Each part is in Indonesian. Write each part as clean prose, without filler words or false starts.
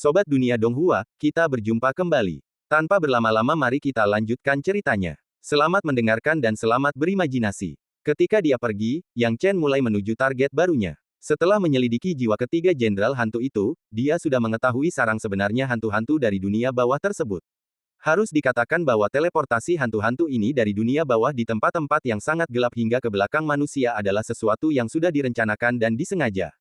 Sobat Dunia Donghua, kita berjumpa kembali. Tanpa berlama-lama mari kita lanjutkan ceritanya. Selamat mendengarkan dan selamat berimajinasi. Ketika dia pergi, Yang Chen mulai menuju target barunya. Setelah menyelidiki jiwa ketiga jenderal hantu itu, dia sudah mengetahui sarang sebenarnya hantu-hantu dari dunia bawah tersebut. Harus dikatakan bahwa teleportasi hantu-hantu ini dari dunia bawah di tempat-tempat yang sangat gelap hingga ke belakang manusia adalah sesuatu yang sudah direncanakan dan disengaja.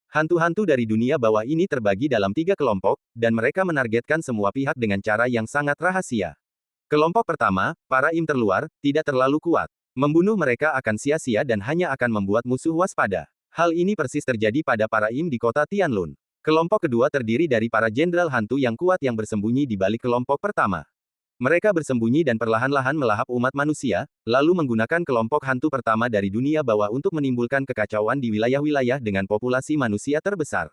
Hantu-hantu dari dunia bawah ini terbagi dalam 3 kelompok, dan mereka menargetkan semua pihak dengan cara yang sangat rahasia. Kelompok pertama, para im terluar, tidak terlalu kuat. Membunuh mereka akan sia-sia dan hanya akan membuat musuh waspada. Hal ini persis terjadi pada para im di kota Tianlun. Kelompok kedua terdiri dari para jenderal hantu yang kuat yang bersembunyi di balik kelompok pertama. Mereka bersembunyi dan perlahan-lahan melahap umat manusia, lalu menggunakan kelompok hantu pertama dari dunia bawah untuk menimbulkan kekacauan di wilayah-wilayah dengan populasi manusia terbesar.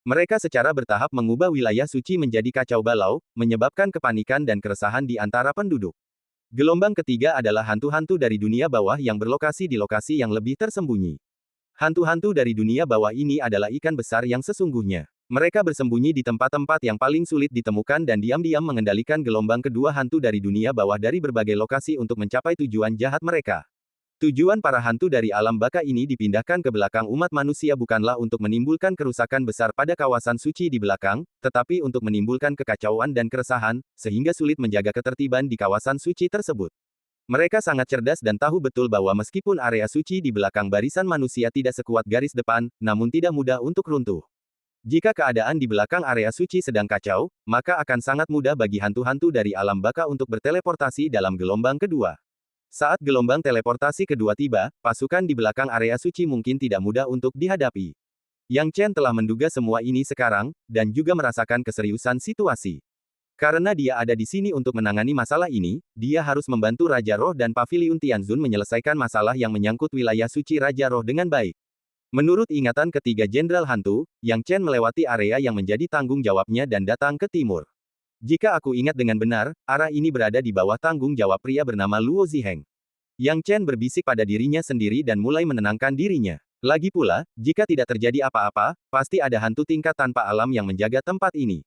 Mereka secara bertahap mengubah wilayah suci menjadi kacau balau, menyebabkan kepanikan dan keresahan di antara penduduk. Gelombang ketiga adalah hantu-hantu dari dunia bawah yang berlokasi di lokasi yang lebih tersembunyi. Hantu-hantu dari dunia bawah ini adalah ikan besar yang sesungguhnya. Mereka bersembunyi di tempat-tempat yang paling sulit ditemukan dan diam-diam mengendalikan gelombang kedua hantu dari dunia bawah dari berbagai lokasi untuk mencapai tujuan jahat mereka. Tujuan para hantu dari alam baka ini dipindahkan ke belakang umat manusia bukanlah untuk menimbulkan kerusakan besar pada kawasan suci di belakang, tetapi untuk menimbulkan kekacauan dan keresahan, sehingga sulit menjaga ketertiban di kawasan suci tersebut. Mereka sangat cerdas dan tahu betul bahwa meskipun area suci di belakang barisan manusia tidak sekuat garis depan, namun tidak mudah untuk runtuh. Jika keadaan di belakang area suci sedang kacau, maka akan sangat mudah bagi hantu-hantu dari alam baka untuk berteleportasi dalam gelombang kedua. Saat gelombang teleportasi kedua tiba, pasukan di belakang area suci mungkin tidak mudah untuk dihadapi. Yang Chen telah menduga semua ini sekarang, dan juga merasakan keseriusan situasi. Karena dia ada di sini untuk menangani masalah ini, dia harus membantu Raja Roh dan Paviliun Tianzun menyelesaikan masalah yang menyangkut wilayah suci Raja Roh dengan baik. Menurut ingatan ketiga jenderal hantu, Yang Chen melewati area yang menjadi tanggung jawabnya dan datang ke timur. Jika aku ingat dengan benar, arah ini berada di bawah tanggung jawab pria bernama Luo Ziheng. Yang Chen berbisik pada dirinya sendiri dan mulai menenangkan dirinya. Lagi pula, jika tidak terjadi apa-apa, pasti ada hantu tingkat tanpa alam yang menjaga tempat ini.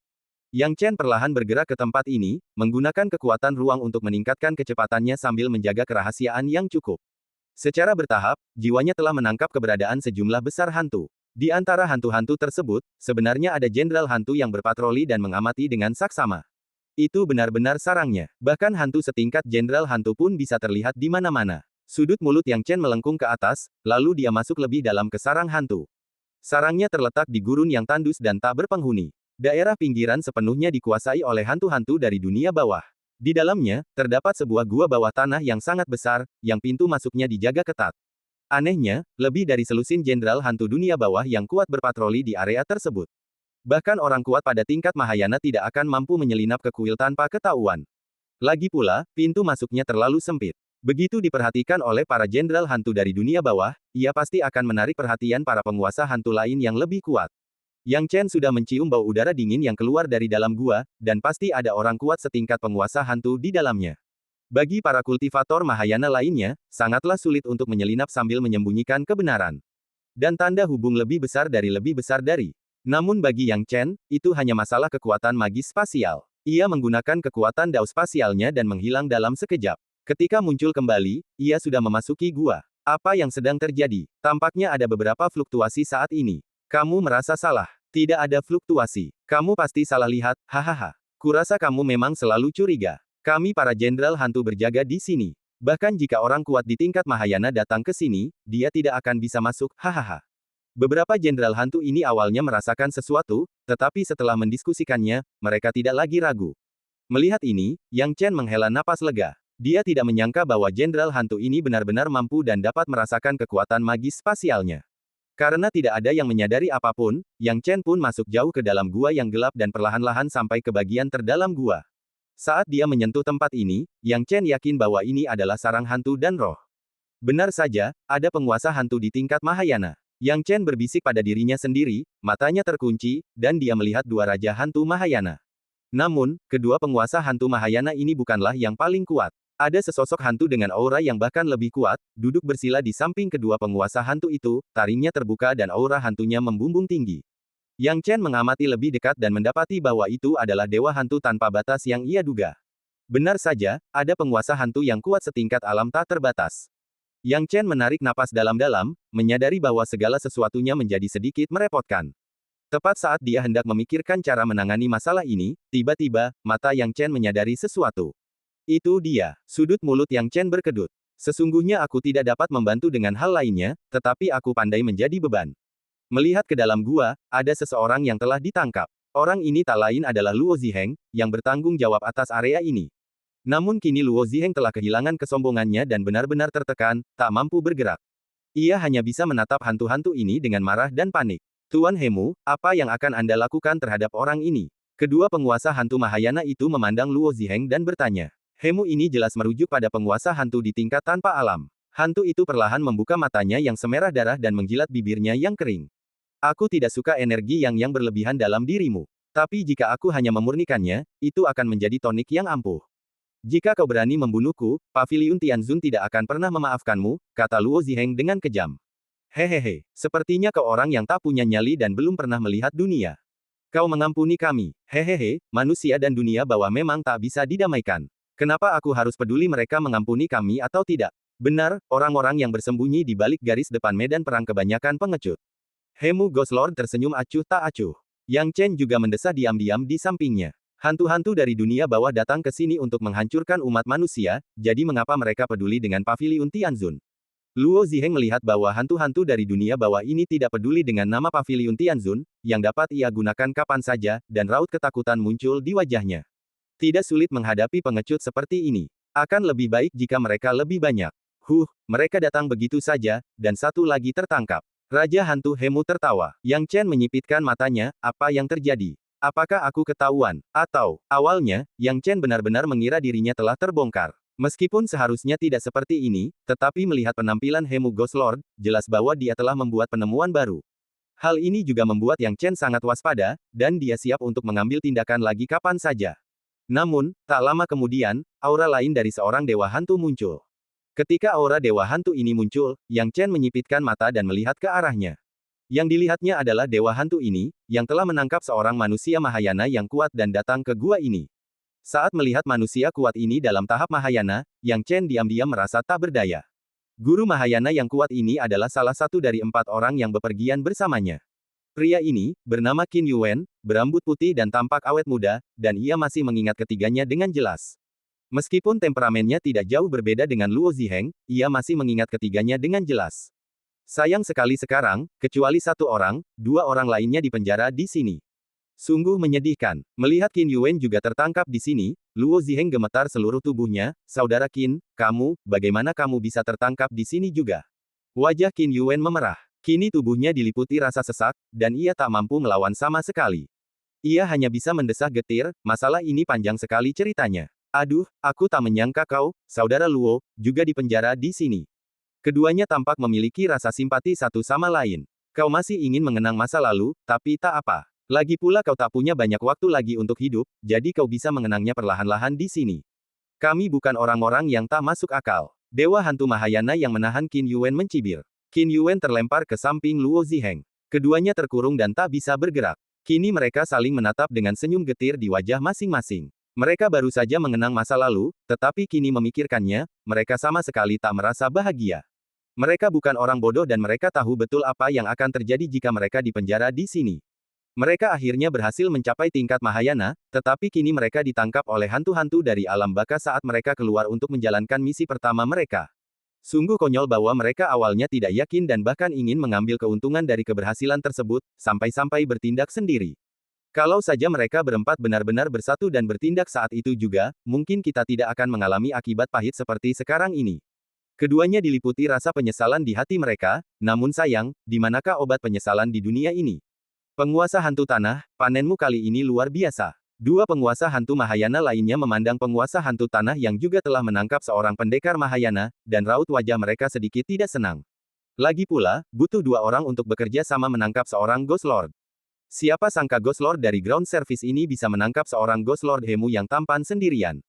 Yang Chen perlahan bergerak ke tempat ini, menggunakan kekuatan ruang untuk meningkatkan kecepatannya sambil menjaga kerahasiaan yang cukup. Secara bertahap, jiwanya telah menangkap keberadaan sejumlah besar hantu. Di antara hantu-hantu tersebut, sebenarnya ada jenderal hantu yang berpatroli dan mengamati dengan saksama. Itu benar-benar sarangnya. Bahkan hantu setingkat jenderal hantu pun bisa terlihat di mana-mana. Sudut mulut Yang Chen melengkung ke atas, lalu dia masuk lebih dalam ke sarang hantu. Sarangnya terletak di gurun yang tandus dan tak berpenghuni. Daerah pinggiran sepenuhnya dikuasai oleh hantu-hantu dari dunia bawah. Di dalamnya, terdapat sebuah gua bawah tanah yang sangat besar, yang pintu masuknya dijaga ketat. Anehnya, lebih dari selusin jenderal hantu dunia bawah yang kuat berpatroli di area tersebut. Bahkan orang kuat pada tingkat Mahayana tidak akan mampu menyelinap ke kuil tanpa ketahuan. Lagi pula, pintu masuknya terlalu sempit. Begitu diperhatikan oleh para jenderal hantu dari dunia bawah, ia pasti akan menarik perhatian para penguasa hantu lain yang lebih kuat. Yang Chen sudah mencium bau udara dingin yang keluar dari dalam gua, dan pasti ada orang kuat setingkat penguasa hantu di dalamnya. Bagi para kultivator Mahayana lainnya, sangatlah sulit untuk menyelinap sambil menyembunyikan kebenaran. Dan tanda hubung lebih besar dari. Namun bagi Yang Chen, itu hanya masalah kekuatan magis spasial. Ia menggunakan kekuatan dao spasialnya dan menghilang dalam sekejap. Ketika muncul kembali, ia sudah memasuki gua. Apa yang sedang terjadi? Tampaknya ada beberapa fluktuasi saat ini. Kamu merasa salah. Tidak ada fluktuasi. Kamu pasti salah lihat, hahaha. Kurasa kamu memang selalu curiga. Kami para jenderal hantu berjaga di sini. Bahkan jika orang kuat di tingkat Mahayana datang ke sini, dia tidak akan bisa masuk, hahaha. Beberapa jenderal hantu ini awalnya merasakan sesuatu, tetapi setelah mendiskusikannya, mereka tidak lagi ragu. Melihat ini, Yang Chen menghela napas lega. Dia tidak menyangka bahwa jenderal hantu ini benar-benar mampu dan dapat merasakan kekuatan magis spasialnya. Karena tidak ada yang menyadari apapun, Yang Chen pun masuk jauh ke dalam gua yang gelap dan perlahan-lahan sampai ke bagian terdalam gua. Saat dia menyentuh tempat ini, Yang Chen yakin bahwa ini adalah sarang hantu dan roh. Benar saja, ada penguasa hantu di tingkat Mahayana. Yang Chen berbisik pada dirinya sendiri, matanya terkunci, dan dia melihat dua raja hantu Mahayana. Namun, kedua penguasa hantu Mahayana ini bukanlah yang paling kuat. Ada sesosok hantu dengan aura yang bahkan lebih kuat, duduk bersila di samping kedua penguasa hantu itu, taringnya terbuka dan aura hantunya membumbung tinggi. Yang Chen mengamati lebih dekat dan mendapati bahwa itu adalah dewa hantu tanpa batas yang ia duga. Benar saja, ada penguasa hantu yang kuat setingkat alam tak terbatas. Yang Chen menarik napas dalam-dalam, menyadari bahwa segala sesuatunya menjadi sedikit merepotkan. Tepat saat dia hendak memikirkan cara menangani masalah ini, tiba-tiba, mata Yang Chen menyadari sesuatu. Itu dia, sudut mulut Yang Chen berkedut. Sesungguhnya aku tidak dapat membantu dengan hal lainnya, tetapi aku pandai menjadi beban. Melihat ke dalam gua, ada seseorang yang telah ditangkap. Orang ini tak lain adalah Luo Ziheng, yang bertanggung jawab atas area ini. Namun kini Luo Ziheng telah kehilangan kesombongannya dan benar-benar tertekan, tak mampu bergerak. Ia hanya bisa menatap hantu-hantu ini dengan marah dan panik. Tuan Hemu, apa yang akan Anda lakukan terhadap orang ini? Kedua penguasa hantu Mahayana itu memandang Luo Ziheng dan bertanya. Hemu ini jelas merujuk pada penguasa hantu di tingkat tanpa alam. Hantu itu perlahan membuka matanya yang semerah darah dan menjilat bibirnya yang kering. Aku tidak suka energi yang berlebihan dalam dirimu. Tapi jika aku hanya memurnikannya, itu akan menjadi tonik yang ampuh. Jika kau berani membunuhku, Paviliun Tianzun tidak akan pernah memaafkanmu, kata Luo Ziheng dengan kejam. Hehehe, sepertinya kau orang yang tak punya nyali dan belum pernah melihat dunia. Kau mengampuni kami. Hehehe, manusia dan dunia bawah memang tak bisa didamaikan. Kenapa aku harus peduli mereka mengampuni kami atau tidak? Benar, orang-orang yang bersembunyi di balik garis depan medan perang kebanyakan pengecut. Hemu Ghost Lord tersenyum acuh tak acuh. Yang Chen juga mendesah diam-diam di sampingnya. Hantu-hantu dari dunia bawah datang ke sini untuk menghancurkan umat manusia, jadi mengapa mereka peduli dengan Paviliun Tianzun? Luo Ziheng melihat bahwa hantu-hantu dari dunia bawah ini tidak peduli dengan nama Paviliun Tianzun, yang dapat ia gunakan kapan saja, dan raut ketakutan muncul di wajahnya. Tidak sulit menghadapi pengecut seperti ini. Akan lebih baik jika mereka lebih banyak. Mereka datang begitu saja, dan satu lagi tertangkap. Raja Hantu Hemu tertawa. Yang Chen menyipitkan matanya, apa yang terjadi? Apakah aku ketahuan? Atau, awalnya, Yang Chen benar-benar mengira dirinya telah terbongkar. Meskipun seharusnya tidak seperti ini, tetapi melihat penampilan Hemu Ghost Lord, jelas bahwa dia telah membuat penemuan baru. Hal ini juga membuat Yang Chen sangat waspada, dan dia siap untuk mengambil tindakan lagi kapan saja. Namun, tak lama kemudian, aura lain dari seorang dewa hantu muncul. Ketika aura dewa hantu ini muncul, Yang Chen menyipitkan mata dan melihat ke arahnya. Yang dilihatnya adalah dewa hantu ini, yang telah menangkap seorang manusia Mahayana yang kuat dan datang ke gua ini. Saat melihat manusia kuat ini dalam tahap Mahayana, Yang Chen diam-diam merasa tak berdaya. Guru Mahayana yang kuat ini adalah salah satu dari 4 orang yang bepergian bersamanya. Pria ini, bernama Qin Yuan, berambut putih dan tampak awet muda, dan ia masih mengingat ketiganya dengan jelas. Meskipun temperamennya tidak jauh berbeda dengan Luo Ziheng, ia masih mengingat ketiganya dengan jelas. Sayang sekali sekarang, kecuali 1 orang, 2 orang lainnya dipenjara di sini. Sungguh menyedihkan. Melihat Qin Yuan juga tertangkap di sini, Luo Ziheng gemetar seluruh tubuhnya. Saudara Qin, kamu, bagaimana kamu bisa tertangkap di sini juga? Wajah Qin Yuan memerah. Kini tubuhnya diliputi rasa sesak, dan ia tak mampu melawan sama sekali. Ia hanya bisa mendesah getir, masalah ini panjang sekali ceritanya. Aduh, aku tak menyangka kau, saudara Luo, juga dipenjara di sini. Keduanya tampak memiliki rasa simpati satu sama lain. Kau masih ingin mengenang masa lalu, tapi tak apa. Lagi pula kau tak punya banyak waktu lagi untuk hidup, jadi kau bisa mengenangnya perlahan-lahan di sini. Kami bukan orang-orang yang tak masuk akal. Dewa hantu Mahayana yang menahan Qin Yuan mencibir. Qin Yuan terlempar ke samping Luo Ziheng. Keduanya terkurung dan tak bisa bergerak. Kini mereka saling menatap dengan senyum getir di wajah masing-masing. Mereka baru saja mengenang masa lalu, tetapi kini memikirkannya, mereka sama sekali tak merasa bahagia. Mereka bukan orang bodoh dan mereka tahu betul apa yang akan terjadi jika mereka dipenjara di sini. Mereka akhirnya berhasil mencapai tingkat Mahayana, tetapi kini mereka ditangkap oleh hantu-hantu dari alam baka saat mereka keluar untuk menjalankan misi pertama mereka. Sungguh konyol bahwa mereka awalnya tidak yakin dan bahkan ingin mengambil keuntungan dari keberhasilan tersebut, sampai-sampai bertindak sendiri. Kalau saja mereka berempat benar-benar bersatu dan bertindak saat itu juga, mungkin kita tidak akan mengalami akibat pahit seperti sekarang ini. Keduanya diliputi rasa penyesalan di hati mereka, namun sayang, di manakah obat penyesalan di dunia ini? Penguasa hantu tanah, panenmu kali ini luar biasa. 2 penguasa hantu Mahayana lainnya memandang penguasa hantu tanah yang juga telah menangkap seorang pendekar Mahayana, dan raut wajah mereka sedikit tidak senang. Lagi pula, butuh 2 orang untuk bekerja sama menangkap seorang Ghost Lord. Siapa sangka Ghost Lord dari ground service ini bisa menangkap seorang Ghost Lord Hemu yang tampan sendirian.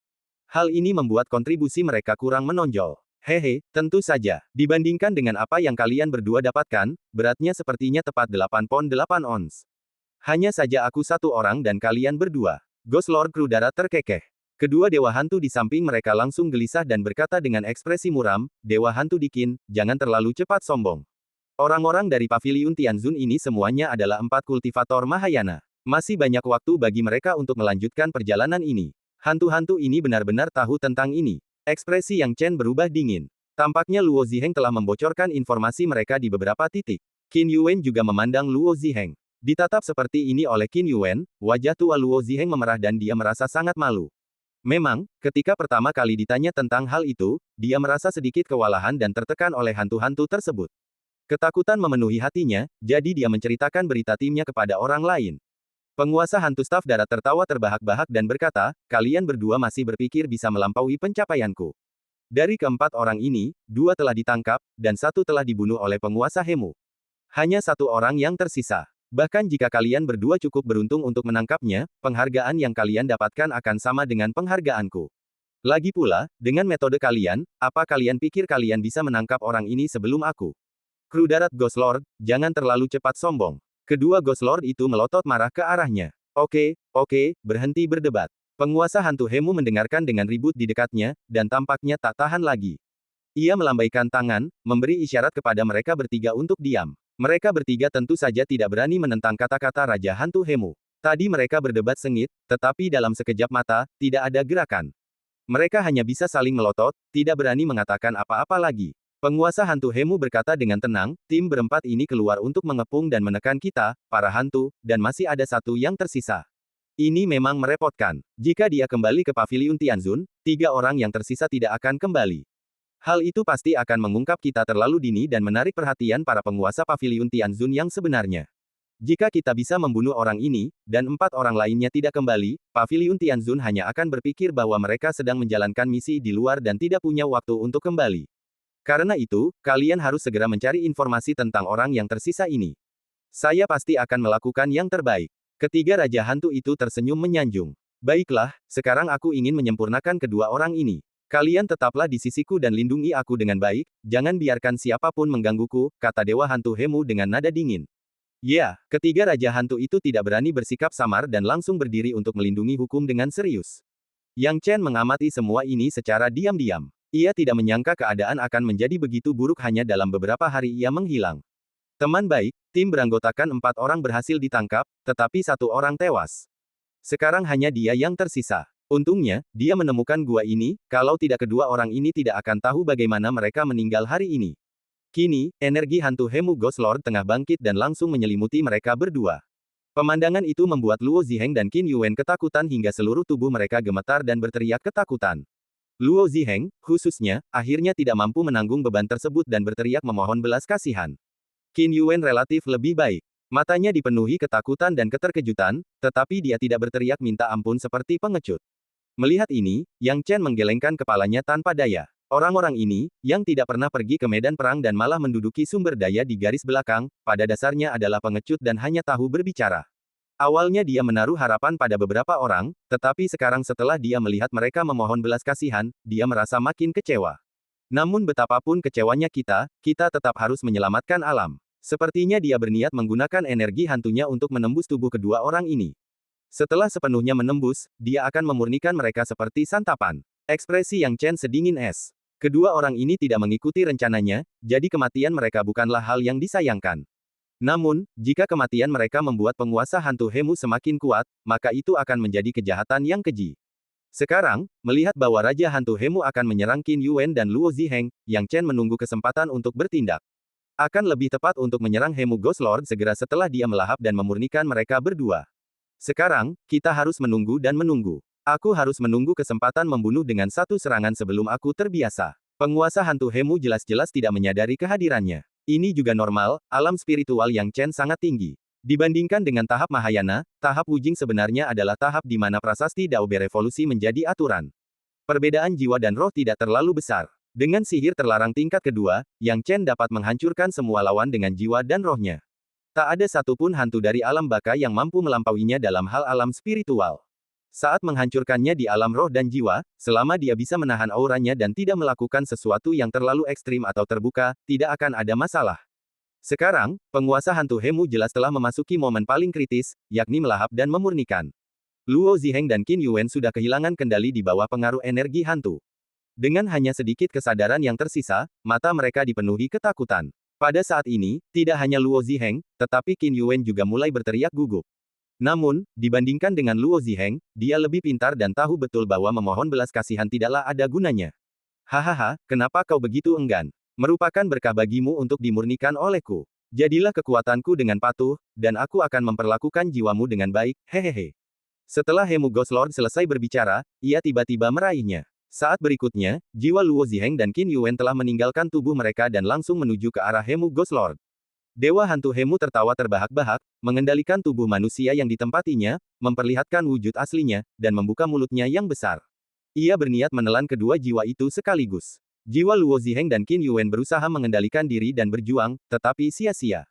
Hal ini membuat kontribusi mereka kurang menonjol. Hehe, tentu saja. Dibandingkan dengan apa yang kalian berdua dapatkan, beratnya sepertinya tepat 8 pon 8 ons. Hanya saja aku satu orang dan kalian berdua. Ghost Lord kru darat terkekeh. Kedua dewa hantu di samping mereka langsung gelisah dan berkata dengan ekspresi muram, Dewa Hantu Dikin, jangan terlalu cepat sombong. Orang-orang dari Paviliun Tianzun ini semuanya adalah 4 kultivator Mahayana. Masih banyak waktu bagi mereka untuk melanjutkan perjalanan ini. Hantu-hantu ini benar-benar tahu tentang ini. Ekspresi Yang Chen berubah dingin. Tampaknya Luo Ziheng telah membocorkan informasi mereka di beberapa titik. Qin Yuan juga memandang Luo Ziheng. Ditatap seperti ini oleh Qin Yuan, wajah tua Luo Ziheng memerah dan dia merasa sangat malu. Memang, ketika pertama kali ditanya tentang hal itu, dia merasa sedikit kewalahan dan tertekan oleh hantu-hantu tersebut. Ketakutan memenuhi hatinya, jadi dia menceritakan berita timnya kepada orang lain. Penguasa hantu staf darat tertawa terbahak-bahak dan berkata, kalian berdua masih berpikir bisa melampaui pencapaianku. Dari keempat orang ini, 2 telah ditangkap, dan 1 telah dibunuh oleh penguasa Hemu. Hanya 1 orang yang tersisa. Bahkan jika kalian berdua cukup beruntung untuk menangkapnya, penghargaan yang kalian dapatkan akan sama dengan penghargaanku. Lagi pula, dengan metode kalian, apa kalian pikir kalian bisa menangkap orang ini sebelum aku? Kru darat Ghost Lord, jangan terlalu cepat sombong. Kedua Ghost Lord itu melotot marah ke arahnya. Oke, berhenti berdebat. Penguasa hantu Hemu mendengarkan dengan ribut di dekatnya, dan tampaknya tak tahan lagi. Ia melambaikan tangan, memberi isyarat kepada mereka bertiga untuk diam. Mereka bertiga tentu saja tidak berani menentang kata-kata Raja Hantu Hemu. Tadi mereka berdebat sengit, tetapi dalam sekejap mata, tidak ada gerakan. Mereka hanya bisa saling melotot, tidak berani mengatakan apa-apa lagi. Penguasa hantu Hemu berkata dengan tenang, tim berempat ini keluar untuk mengepung dan menekan kita, para hantu, dan masih ada 1 yang tersisa. Ini memang merepotkan. Jika dia kembali ke Paviliun Tianzun, 3 orang yang tersisa tidak akan kembali. Hal itu pasti akan mengungkap kita terlalu dini dan menarik perhatian para penguasa Paviliun Tianzun yang sebenarnya. Jika kita bisa membunuh orang ini, dan 4 orang lainnya tidak kembali, Paviliun Tianzun hanya akan berpikir bahwa mereka sedang menjalankan misi di luar dan tidak punya waktu untuk kembali. Karena itu, kalian harus segera mencari informasi tentang orang yang tersisa ini. Saya pasti akan melakukan yang terbaik. Ketiga Raja Hantu itu tersenyum menyanjung. Baiklah, sekarang aku ingin menyempurnakan kedua orang ini. Kalian tetaplah di sisiku dan lindungi aku dengan baik, jangan biarkan siapapun menggangguku, kata Dewa Hantu Hemu dengan nada dingin. Ya, ketiga Raja Hantu itu tidak berani bersikap samar dan langsung berdiri untuk melindungi hukum dengan serius. Yang Chen mengamati semua ini secara diam-diam. Ia tidak menyangka keadaan akan menjadi begitu buruk hanya dalam beberapa hari ia menghilang. Teman baik, tim beranggotakan 4 orang berhasil ditangkap, tetapi 1 orang tewas. Sekarang hanya dia yang tersisa. Untungnya, dia menemukan gua ini, kalau tidak kedua orang ini tidak akan tahu bagaimana mereka meninggal hari ini. Kini, energi hantu Hemu Ghost Lord tengah bangkit dan langsung menyelimuti mereka berdua. Pemandangan itu membuat Luo Ziheng dan Qin Yuan ketakutan hingga seluruh tubuh mereka gemetar dan berteriak ketakutan. Luo Ziheng, khususnya, akhirnya tidak mampu menanggung beban tersebut dan berteriak memohon belas kasihan. Qin Yuan relatif lebih baik. Matanya dipenuhi ketakutan dan keterkejutan, tetapi dia tidak berteriak minta ampun seperti pengecut. Melihat ini, Yang Chen menggelengkan kepalanya tanpa daya. Orang-orang ini, yang tidak pernah pergi ke medan perang dan malah menduduki sumber daya di garis belakang, pada dasarnya adalah pengecut dan hanya tahu berbicara. Awalnya dia menaruh harapan pada beberapa orang, tetapi sekarang setelah dia melihat mereka memohon belas kasihan, dia merasa makin kecewa. Namun betapapun kecewanya kita tetap harus menyelamatkan alam. Sepertinya dia berniat menggunakan energi hantunya untuk menembus tubuh kedua orang ini. Setelah sepenuhnya menembus, dia akan memurnikan mereka seperti santapan. Ekspresi Yang Chen sedingin es. Kedua orang ini tidak mengikuti rencananya, jadi kematian mereka bukanlah hal yang disayangkan. Namun, jika kematian mereka membuat penguasa hantu Hemu semakin kuat, maka itu akan menjadi kejahatan yang keji. Sekarang, melihat bahwa Raja Hantu Hemu akan menyerang Qin Yuan dan Luo Ziheng, Yang Chen menunggu kesempatan untuk bertindak. Akan lebih tepat untuk menyerang Hemu Ghost Lord segera setelah dia melahap dan memurnikan mereka berdua. Sekarang, kita harus menunggu dan menunggu. Aku harus menunggu kesempatan membunuh dengan 1 serangan sebelum aku terbiasa. Penguasa hantu Hemu jelas-jelas tidak menyadari kehadirannya. Ini juga normal, alam spiritual Yang Chen sangat tinggi. Dibandingkan dengan tahap Mahayana, tahap Wujing sebenarnya adalah tahap di mana prasasti Dao berevolusi menjadi aturan. Perbedaan jiwa dan roh tidak terlalu besar. Dengan sihir terlarang tingkat kedua, Yang Chen dapat menghancurkan semua lawan dengan jiwa dan rohnya. Tak ada satupun hantu dari alam baka yang mampu melampauinya dalam hal alam spiritual. Saat menghancurkannya di alam roh dan jiwa, selama dia bisa menahan auranya dan tidak melakukan sesuatu yang terlalu ekstrim atau terbuka, tidak akan ada masalah. Sekarang, penguasa hantu Hemu jelas telah memasuki momen paling kritis, yakni melahap dan memurnikan. Luo Ziheng dan Qin Yuan sudah kehilangan kendali di bawah pengaruh energi hantu. Dengan hanya sedikit kesadaran yang tersisa, mata mereka dipenuhi ketakutan. Pada saat ini, tidak hanya Luo Ziheng, tetapi Qin Yuan juga mulai berteriak gugup. Namun, dibandingkan dengan Luo Ziheng, dia lebih pintar dan tahu betul bahwa memohon belas kasihan tidaklah ada gunanya. Hahaha, kenapa kau begitu enggan? Merupakan berkah bagimu untuk dimurnikan olehku. Jadilah kekuatanku dengan patuh, dan aku akan memperlakukan jiwamu dengan baik, hehehe. Setelah Hemu Ghost Lord selesai berbicara, ia tiba-tiba meraihnya. Saat berikutnya, jiwa Luo Ziheng dan Qin Yuan telah meninggalkan tubuh mereka dan langsung menuju ke arah Hemu Ghost Lord. Dewa hantu Hemu tertawa terbahak-bahak, mengendalikan tubuh manusia yang ditempatinya, memperlihatkan wujud aslinya, dan membuka mulutnya yang besar. Ia berniat menelan kedua jiwa itu sekaligus. Jiwa Luo Ziheng dan Qin Yuan berusaha mengendalikan diri dan berjuang, tetapi sia-sia.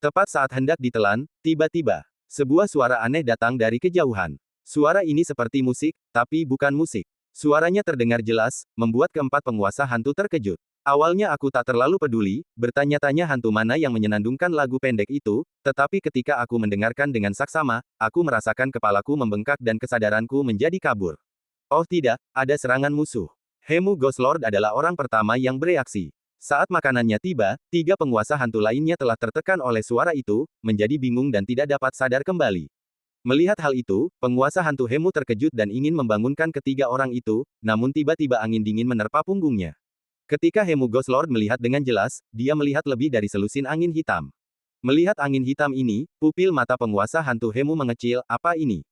Tepat saat hendak ditelan, tiba-tiba, sebuah suara aneh datang dari kejauhan. Suara ini seperti musik, tapi bukan musik. Suaranya terdengar jelas, membuat keempat penguasa hantu terkejut. Awalnya aku tak terlalu peduli, bertanya-tanya hantu mana yang menyenandungkan lagu pendek itu, tetapi ketika aku mendengarkan dengan saksama, aku merasakan kepalaku membengkak dan kesadaranku menjadi kabur. Oh tidak, ada serangan musuh. Hemu Ghost Lord adalah orang pertama yang bereaksi. Saat makanannya tiba, tiga penguasa hantu lainnya telah tertekan oleh suara itu, menjadi bingung dan tidak dapat sadar kembali. Melihat hal itu, penguasa hantu Hemu terkejut dan ingin membangunkan ketiga orang itu, namun tiba-tiba angin dingin menerpa punggungnya. Ketika Hemu Ghost Lord melihat dengan jelas, dia melihat lebih dari selusin angin hitam. Melihat angin hitam ini, pupil mata penguasa hantu Hemu mengecil, apa ini?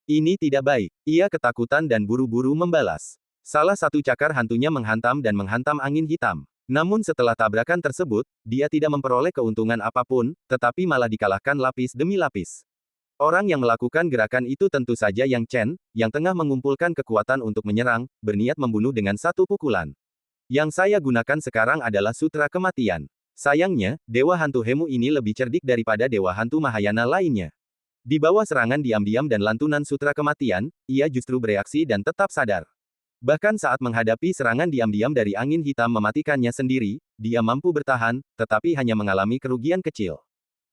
Ini tidak baik. Ia ketakutan dan buru-buru membalas. Salah satu cakar hantunya menghantam dan menghantam angin hitam. Namun setelah tabrakan tersebut, dia tidak memperoleh keuntungan apapun, tetapi malah dikalahkan lapis demi lapis. Orang yang melakukan gerakan itu tentu saja Yang Chen, yang tengah mengumpulkan kekuatan untuk menyerang, berniat membunuh dengan satu pukulan. Yang saya gunakan sekarang adalah Sutra Kematian. Sayangnya, Dewa Hantu Hemu ini lebih cerdik daripada Dewa Hantu Mahayana lainnya. Di bawah serangan diam-diam dan lantunan Sutra Kematian, ia justru bereaksi dan tetap sadar. Bahkan saat menghadapi serangan diam-diam dari angin hitam mematikannya sendiri, dia mampu bertahan, tetapi hanya mengalami kerugian kecil.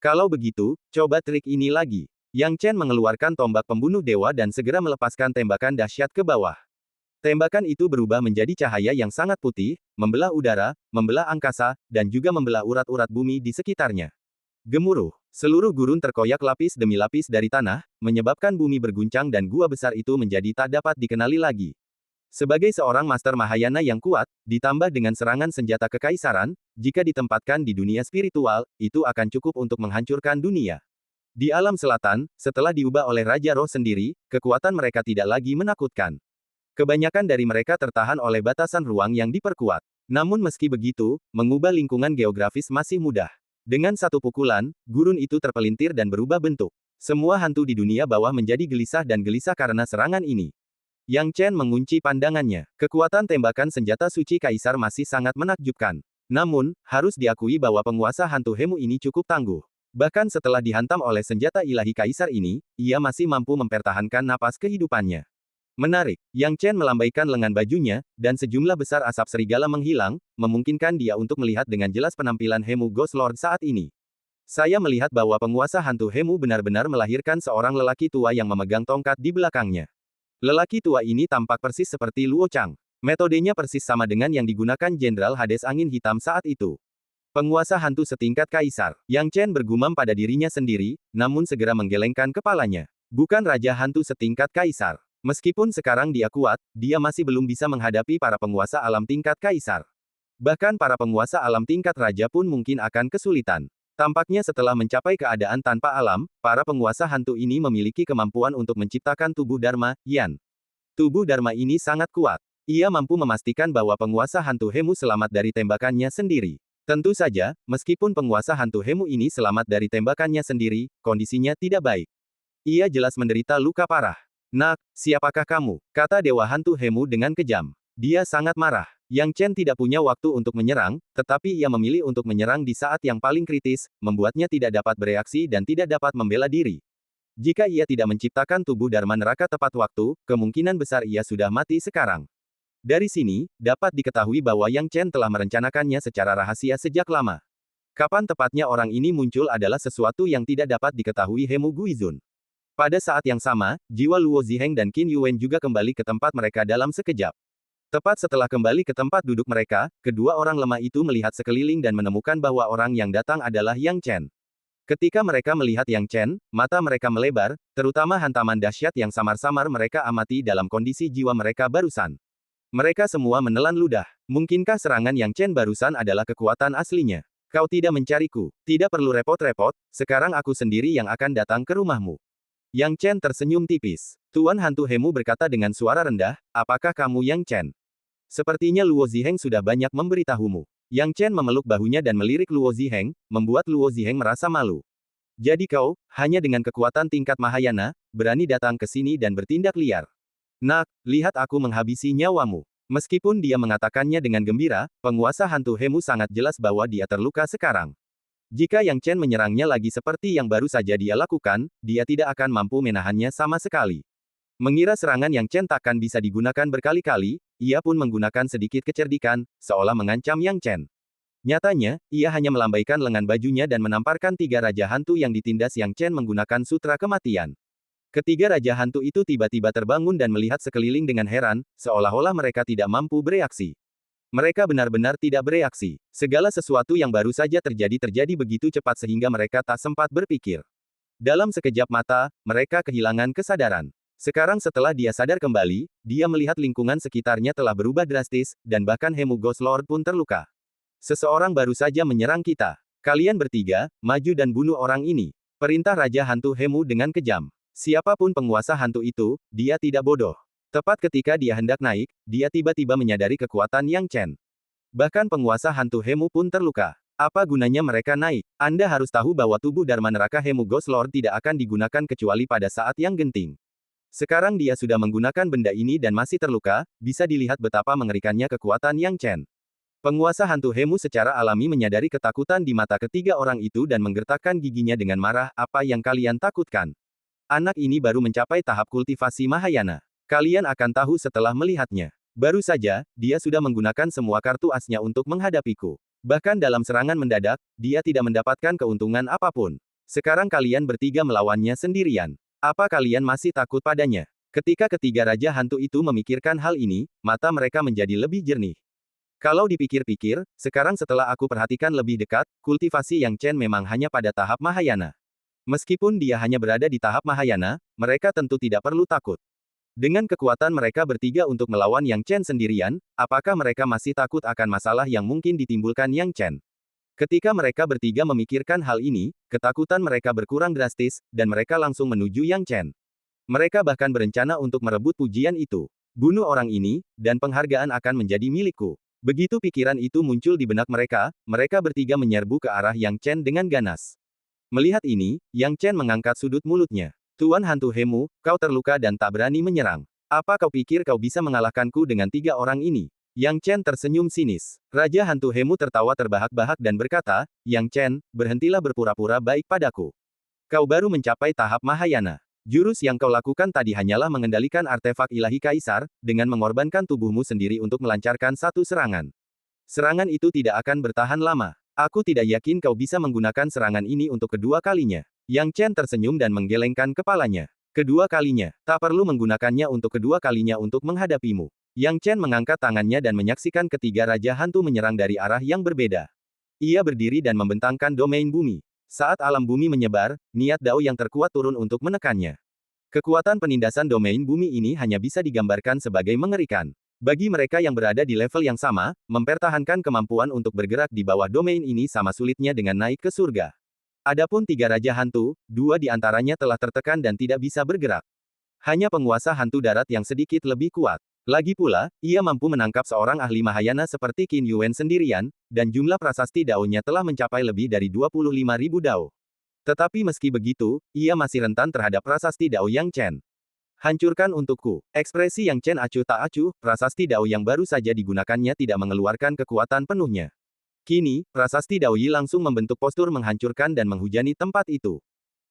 Kalau begitu, coba trik ini lagi. Yang Chen mengeluarkan tombak pembunuh dewa dan segera melepaskan tembakan dahsyat ke bawah. Tembakan itu berubah menjadi cahaya yang sangat putih, membelah udara, membelah angkasa, dan juga membelah urat-urat bumi di sekitarnya. Gemuruh. Seluruh gurun terkoyak lapis demi lapis dari tanah, menyebabkan bumi berguncang dan gua besar itu menjadi tak dapat dikenali lagi. Sebagai seorang master Mahayana yang kuat, ditambah dengan serangan senjata kekaisaran, jika ditempatkan di dunia spiritual, itu akan cukup untuk menghancurkan dunia. Di alam selatan, setelah diubah oleh Raja Roh sendiri, kekuatan mereka tidak lagi menakutkan. Kebanyakan dari mereka tertahan oleh batasan ruang yang diperkuat. Namun meski begitu, mengubah lingkungan geografis masih mudah. Dengan satu pukulan, gurun itu terpelintir dan berubah bentuk. Semua hantu di dunia bawah menjadi gelisah dan gelisah karena serangan ini. Yang Chen mengunci pandangannya. Kekuatan tembakan senjata suci kaisar masih sangat menakjubkan. Namun, harus diakui bahwa penguasa hantu Hemu ini cukup tangguh. Bahkan setelah dihantam oleh senjata ilahi kaisar ini, ia masih mampu mempertahankan napas kehidupannya. Menarik, Yang Chen melambaikan lengan bajunya, dan sejumlah besar asap serigala menghilang, memungkinkan dia untuk melihat dengan jelas penampilan Hemu Ghost Lord saat ini. Saya melihat bahwa penguasa hantu Hemu benar-benar melahirkan seorang lelaki tua yang memegang tongkat di belakangnya. Lelaki tua ini tampak persis seperti Luo Chang. Metodenya persis sama dengan yang digunakan Jenderal Hades Angin Hitam saat itu. Penguasa hantu setingkat kaisar. Yang Chen bergumam pada dirinya sendiri, namun segera menggelengkan kepalanya. Bukan raja hantu setingkat kaisar. Meskipun sekarang dia kuat, dia masih belum bisa menghadapi para penguasa alam tingkat kaisar. Bahkan para penguasa alam tingkat raja pun mungkin akan kesulitan. Tampaknya setelah mencapai keadaan tanpa alam, para penguasa hantu ini memiliki kemampuan untuk menciptakan tubuh Dharma, Yan. Tubuh Dharma ini sangat kuat. Ia mampu memastikan bahwa penguasa hantu Hemu selamat dari tembakannya sendiri. Tentu saja, meskipun penguasa hantu Hemu ini selamat dari tembakannya sendiri, kondisinya tidak baik. Ia jelas menderita luka parah. Nak, siapakah kamu? Kata Dewa Hantu Hemu dengan kejam. Dia sangat marah. Yang Chen tidak punya waktu untuk menyerang, tetapi ia memilih untuk menyerang di saat yang paling kritis, membuatnya tidak dapat bereaksi dan tidak dapat membela diri. Jika ia tidak menciptakan tubuh Dharma neraka tepat waktu, kemungkinan besar ia sudah mati sekarang. Dari sini, dapat diketahui bahwa Yang Chen telah merencanakannya secara rahasia sejak lama. Kapan tepatnya orang ini muncul adalah sesuatu yang tidak dapat diketahui Hemu Guizun. Pada saat yang sama, jiwa Luo Ziheng dan Qin Yuan juga kembali ke tempat mereka dalam sekejap. Tepat setelah kembali ke tempat duduk mereka, kedua orang lemah itu melihat sekeliling dan menemukan bahwa orang yang datang adalah Yang Chen. Ketika mereka melihat Yang Chen, mata mereka melebar, terutama hantaman dahsyat yang samar-samar mereka amati dalam kondisi jiwa mereka barusan. Mereka semua menelan ludah. Mungkinkah serangan Yang Chen barusan adalah kekuatan aslinya? Kau tidak mencariku. Tidak perlu repot-repot, sekarang aku sendiri yang akan datang ke rumahmu. Yang Chen tersenyum tipis. Tuan Hantu Hemu berkata dengan suara rendah, apakah kamu Yang Chen? Sepertinya Luo Ziheng sudah banyak memberitahumu. Yang Chen memeluk bahunya dan melirik Luo Ziheng, membuat Luo Ziheng merasa malu. Jadi kau, hanya dengan kekuatan tingkat Mahayana, berani datang ke sini dan bertindak liar. Nak, lihat aku menghabisi nyawamu. Meskipun dia mengatakannya dengan gembira, penguasa hantu Hemu sangat jelas bahwa dia terluka sekarang. Jika Yang Chen menyerangnya lagi seperti yang baru saja dia lakukan, dia tidak akan mampu menahannya sama sekali. Mengira serangan Yang Chen takkan bisa digunakan berkali-kali, ia pun menggunakan sedikit kecerdikan, seolah mengancam Yang Chen. Nyatanya, ia hanya melambaikan lengan bajunya dan menamparkan tiga raja hantu yang ditindas Yang Chen menggunakan sutra kematian. Ketiga raja hantu itu tiba-tiba terbangun dan melihat sekeliling dengan heran, seolah-olah mereka tidak mampu bereaksi. Mereka benar-benar tidak bereaksi. Segala sesuatu yang baru saja terjadi begitu cepat sehingga mereka tak sempat berpikir. Dalam sekejap mata, mereka kehilangan kesadaran. Sekarang setelah dia sadar kembali, dia melihat lingkungan sekitarnya telah berubah drastis, dan bahkan Hemu Ghost Lord pun terluka. Seseorang baru saja menyerang kita. Kalian bertiga, maju dan bunuh orang ini. Perintah Raja Hantu Hemu dengan kejam. Siapapun penguasa hantu itu, dia tidak bodoh. Tepat ketika dia hendak naik, dia tiba-tiba menyadari kekuatan Yang Chen. Bahkan penguasa hantu Hemu pun terluka. Apa gunanya mereka naik? Anda harus tahu bahwa tubuh Dharma Neraka Hemu Ghost Lord tidak akan digunakan kecuali pada saat yang genting. Sekarang dia sudah menggunakan benda ini dan masih terluka, bisa dilihat betapa mengerikannya kekuatan Yang Chen. Penguasa hantu Hemu secara alami menyadari ketakutan di mata ketiga orang itu dan menggertakkan giginya dengan marah, apa yang kalian takutkan? Anak ini baru mencapai tahap kultivasi Mahayana. Kalian akan tahu setelah melihatnya. Baru saja, dia sudah menggunakan semua kartu asnya untuk menghadapiku. Bahkan dalam serangan mendadak, dia tidak mendapatkan keuntungan apapun. Sekarang kalian bertiga melawannya sendirian. Apa kalian masih takut padanya? Ketika ketiga raja hantu itu memikirkan hal ini, mata mereka menjadi lebih jernih. Kalau dipikir-pikir, sekarang setelah aku perhatikan lebih dekat, kultivasi Yang Chen memang hanya pada tahap Mahayana. Meskipun dia hanya berada di tahap Mahayana, mereka tentu tidak perlu takut. Dengan kekuatan mereka bertiga untuk melawan Yang Chen sendirian, apakah mereka masih takut akan masalah yang mungkin ditimbulkan Yang Chen? Ketika mereka bertiga memikirkan hal ini, ketakutan mereka berkurang drastis, dan mereka langsung menuju Yang Chen. Mereka bahkan berencana untuk merebut pujian itu. Bunuh orang ini, dan penghargaan akan menjadi milikku. Begitu pikiran itu muncul di benak mereka, mereka bertiga menyerbu ke arah Yang Chen dengan ganas. Melihat ini, Yang Chen mengangkat sudut mulutnya. Tuan Hantu Hemu, kau terluka dan tak berani menyerang. Apa kau pikir kau bisa mengalahkanku dengan tiga orang ini? Yang Chen tersenyum sinis. Raja Hantu Hemu tertawa terbahak-bahak dan berkata, Yang Chen, berhentilah berpura-pura baik padaku. Kau baru mencapai tahap Mahayana. Jurus yang kau lakukan tadi hanyalah mengendalikan artefak ilahi kaisar, dengan mengorbankan tubuhmu sendiri untuk melancarkan satu serangan. Serangan itu tidak akan bertahan lama. Aku tidak yakin kau bisa menggunakan serangan ini untuk kedua kalinya. Yang Chen tersenyum dan menggelengkan kepalanya. Kedua kalinya, tak perlu menggunakannya untuk kedua kalinya untuk menghadapimu. Yang Chen mengangkat tangannya dan menyaksikan ketiga raja hantu menyerang dari arah yang berbeda. Ia berdiri dan membentangkan domain bumi. Saat alam bumi menyebar, niat Dao yang terkuat turun untuk menekannya. Kekuatan penindasan domain bumi ini hanya bisa digambarkan sebagai mengerikan. Bagi mereka yang berada di level yang sama, mempertahankan kemampuan untuk bergerak di bawah domain ini sama sulitnya dengan naik ke surga. Adapun tiga raja hantu, dua di antaranya telah tertekan dan tidak bisa bergerak. Hanya penguasa hantu darat yang sedikit lebih kuat. Lagi pula, ia mampu menangkap seorang ahli Mahayana seperti Qin Yuan sendirian, dan jumlah prasasti Dao-nya telah mencapai lebih dari 25.000 Dao. Tetapi meski begitu, ia masih rentan terhadap prasasti Dao Yang Chen. Hancurkan untukku. Ekspresi Yang Chen acuh tak acuh, prasasti Dao yang baru saja digunakannya tidak mengeluarkan kekuatan penuhnya. Kini, prasasti Dao Yi langsung membentuk postur menghancurkan dan menghujani tempat itu.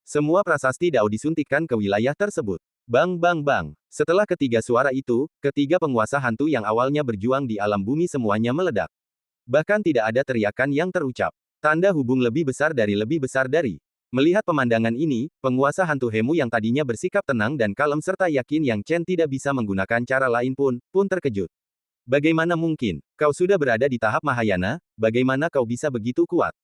Semua prasasti Dao disuntikkan ke wilayah tersebut. Bang bang bang. Setelah ketiga suara itu, ketiga penguasa hantu yang awalnya berjuang di alam bumi semuanya meledak. Bahkan tidak ada teriakan yang terucap. Tanda hubung lebih besar dari lebih besar dari. Melihat pemandangan ini, penguasa hantu Hemu yang tadinya bersikap tenang dan kalem serta yakin Yang Chen tidak bisa menggunakan cara lain pun terkejut. Bagaimana mungkin? Kau sudah berada di tahap Mahayana, bagaimana kau bisa begitu kuat?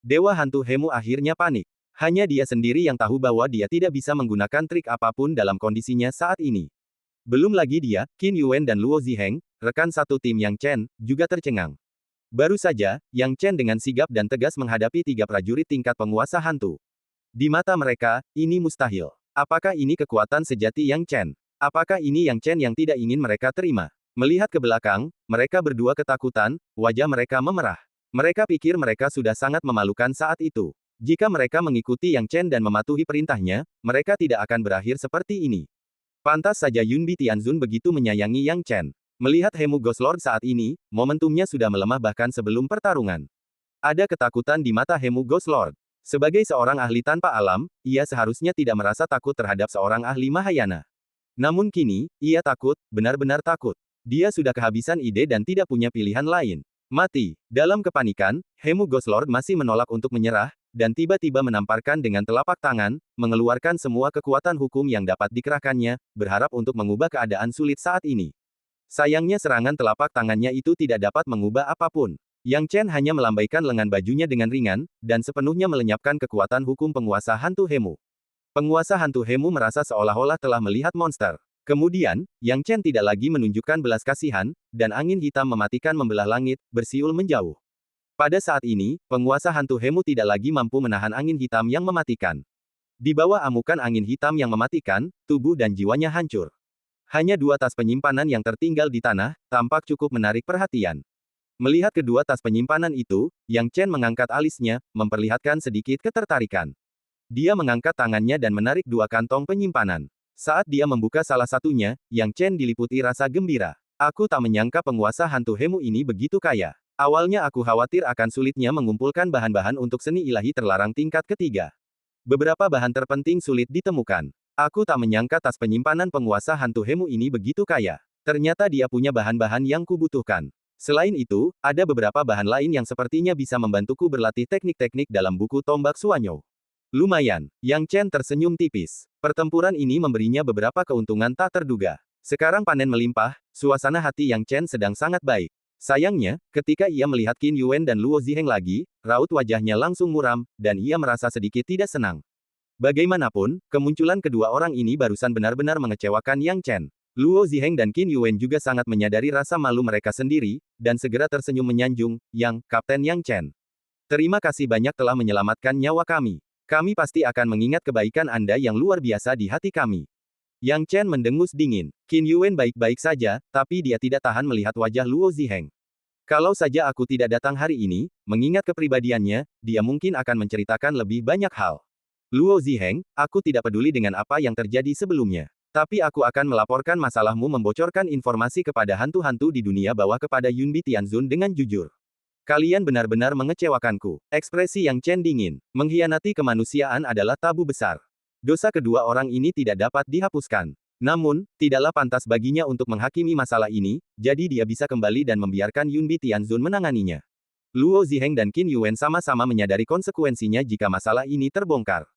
Dewa hantu Hemu akhirnya panik. Hanya dia sendiri yang tahu bahwa dia tidak bisa menggunakan trik apapun dalam kondisinya saat ini. Belum lagi dia, Qin Yuan dan Luo Ziheng, rekan satu tim Yang Chen, juga tercengang. Baru saja, Yang Chen dengan sigap dan tegas menghadapi 3 prajurit tingkat penguasa hantu. Di mata mereka, ini mustahil. Apakah ini kekuatan sejati Yang Chen? Apakah ini Yang Chen yang tidak ingin mereka terima? Melihat ke belakang, mereka berdua ketakutan, wajah mereka memerah. Mereka pikir mereka sudah sangat memalukan saat itu. Jika mereka mengikuti Yang Chen dan mematuhi perintahnya, mereka tidak akan berakhir seperti ini. Pantas saja Yunbi Tianzun begitu menyayangi Yang Chen. Melihat Hemu Ghost Lord saat ini, momentumnya sudah melemah bahkan sebelum pertarungan. Ada ketakutan di mata Hemu Ghost Lord. Sebagai seorang ahli tanpa alam, ia seharusnya tidak merasa takut terhadap seorang ahli Mahayana. Namun kini, ia takut, benar-benar takut. Dia sudah kehabisan ide dan tidak punya pilihan lain. Mati. Dalam kepanikan, Hemu Ghost Lord masih menolak untuk menyerah, dan tiba-tiba menamparkan dengan telapak tangan, mengeluarkan semua kekuatan hukum yang dapat dikerahkannya, berharap untuk mengubah keadaan sulit saat ini. Sayangnya serangan telapak tangannya itu tidak dapat mengubah apapun. Yang Chen hanya melambaikan lengan bajunya dengan ringan, dan sepenuhnya melenyapkan kekuatan hukum penguasa hantu Hemu. Penguasa hantu Hemu merasa seolah-olah telah melihat monster. Kemudian, Yang Chen tidak lagi menunjukkan belas kasihan, dan angin hitam mematikan membelah langit, bersiul menjauh. Pada saat ini, penguasa hantu Hemu tidak lagi mampu menahan angin hitam yang mematikan. Di bawah amukan angin hitam yang mematikan, tubuh dan jiwanya hancur. Hanya 2 tas penyimpanan yang tertinggal di tanah, tampak cukup menarik perhatian. Melihat kedua tas penyimpanan itu, Yang Chen mengangkat alisnya, memperlihatkan sedikit ketertarikan. Dia mengangkat tangannya dan menarik 2 kantong penyimpanan. Saat dia membuka salah satunya, Yang Chen diliputi rasa gembira. Aku tak menyangka penguasa hantu Hemu ini begitu kaya. Awalnya aku khawatir akan sulitnya mengumpulkan bahan-bahan untuk seni ilahi terlarang tingkat ketiga. Beberapa bahan terpenting sulit ditemukan. Aku tak menyangka tas penyimpanan penguasa hantu Hemu ini begitu kaya. Ternyata dia punya bahan-bahan yang kubutuhkan. Selain itu, ada beberapa bahan lain yang sepertinya bisa membantuku berlatih teknik-teknik dalam buku tombak Suanyo. Lumayan. Yang Chen tersenyum tipis. Pertempuran ini memberinya beberapa keuntungan tak terduga. Sekarang panen melimpah, suasana hati Yang Chen sedang sangat baik. Sayangnya, ketika ia melihat Qin Yuan dan Luo Ziheng lagi, raut wajahnya langsung muram, dan ia merasa sedikit tidak senang. Bagaimanapun, kemunculan kedua orang ini barusan benar-benar mengecewakan Yang Chen. Luo Ziheng dan Qin Yuan juga sangat menyadari rasa malu mereka sendiri, dan segera tersenyum menyanjung, Kapten Yang Chen. Terima kasih banyak telah menyelamatkan nyawa kami. Kami pasti akan mengingat kebaikan Anda yang luar biasa di hati kami. Yang Chen mendengus dingin. Qin Yuan baik-baik saja, tapi dia tidak tahan melihat wajah Luo Ziheng. Kalau saja aku tidak datang hari ini, mengingat kepribadiannya, dia mungkin akan menceritakan lebih banyak hal. Luo Ziheng, aku tidak peduli dengan apa yang terjadi sebelumnya. Tapi aku akan melaporkan masalahmu membocorkan informasi kepada hantu-hantu di dunia bawah kepada Yunbi Tianzun dengan jujur. Kalian benar-benar mengecewakanku. Ekspresi Yang Chen dingin. Mengkhianati kemanusiaan adalah tabu besar. Dosa kedua orang ini tidak dapat dihapuskan. Namun, tidaklah pantas baginya untuk menghakimi masalah ini, jadi dia bisa kembali dan membiarkan Yunbi Tianzun menanganinya. Luo Ziheng dan Qin Yuan sama-sama menyadari konsekuensinya jika masalah ini terbongkar.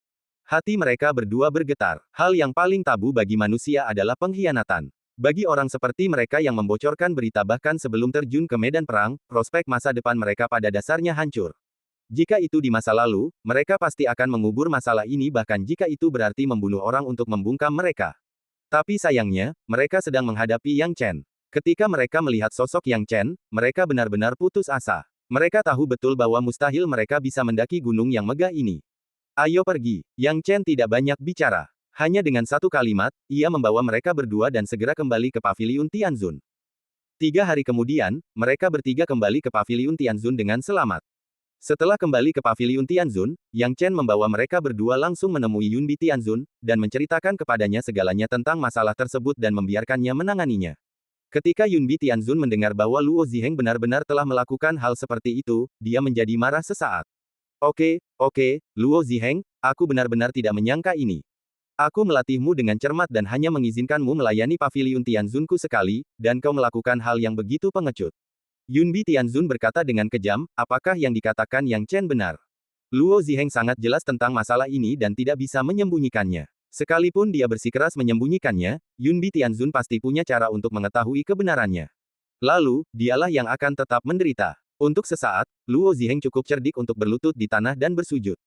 Hati mereka berdua bergetar. Hal yang paling tabu bagi manusia adalah pengkhianatan. Bagi orang seperti mereka yang membocorkan berita bahkan sebelum terjun ke medan perang, prospek masa depan mereka pada dasarnya hancur. Jika itu di masa lalu, mereka pasti akan mengubur masalah ini bahkan jika itu berarti membunuh orang untuk membungkam mereka. Tapi sayangnya, mereka sedang menghadapi Yang Chen. Ketika mereka melihat sosok Yang Chen, mereka benar-benar putus asa. Mereka tahu betul bahwa mustahil mereka bisa mendaki gunung yang megah ini. Ayo pergi. Yang Chen tidak banyak bicara. Hanya dengan satu kalimat, ia membawa mereka berdua dan segera kembali ke Paviliun Tianzun. 3 hari kemudian, mereka bertiga kembali ke Paviliun Tianzun dengan selamat. Setelah kembali ke Paviliun Tianzun, Yang Chen membawa mereka berdua langsung menemui Yunbi Tianzun, dan menceritakan kepadanya segalanya tentang masalah tersebut dan membiarkannya menanganinya. Ketika Yunbi Tianzun mendengar bahwa Luo Ziheng benar-benar telah melakukan hal seperti itu, dia menjadi marah sesaat. Oke, Luo Ziheng, aku benar-benar tidak menyangka ini. Aku melatihmu dengan cermat dan hanya mengizinkanmu melayani Paviliun Tianzunku sekali, dan kau melakukan hal yang begitu pengecut. Yunbi Tianzun berkata dengan kejam, apakah yang dikatakan Yang Chen benar? Luo Ziheng sangat jelas tentang masalah ini dan tidak bisa menyembunyikannya. Sekalipun dia bersikeras menyembunyikannya, Yunbi Tianzun pasti punya cara untuk mengetahui kebenarannya. Lalu, dialah yang akan tetap menderita. Untuk sesaat, Luo Ziheng cukup cerdik untuk berlutut di tanah dan bersujud.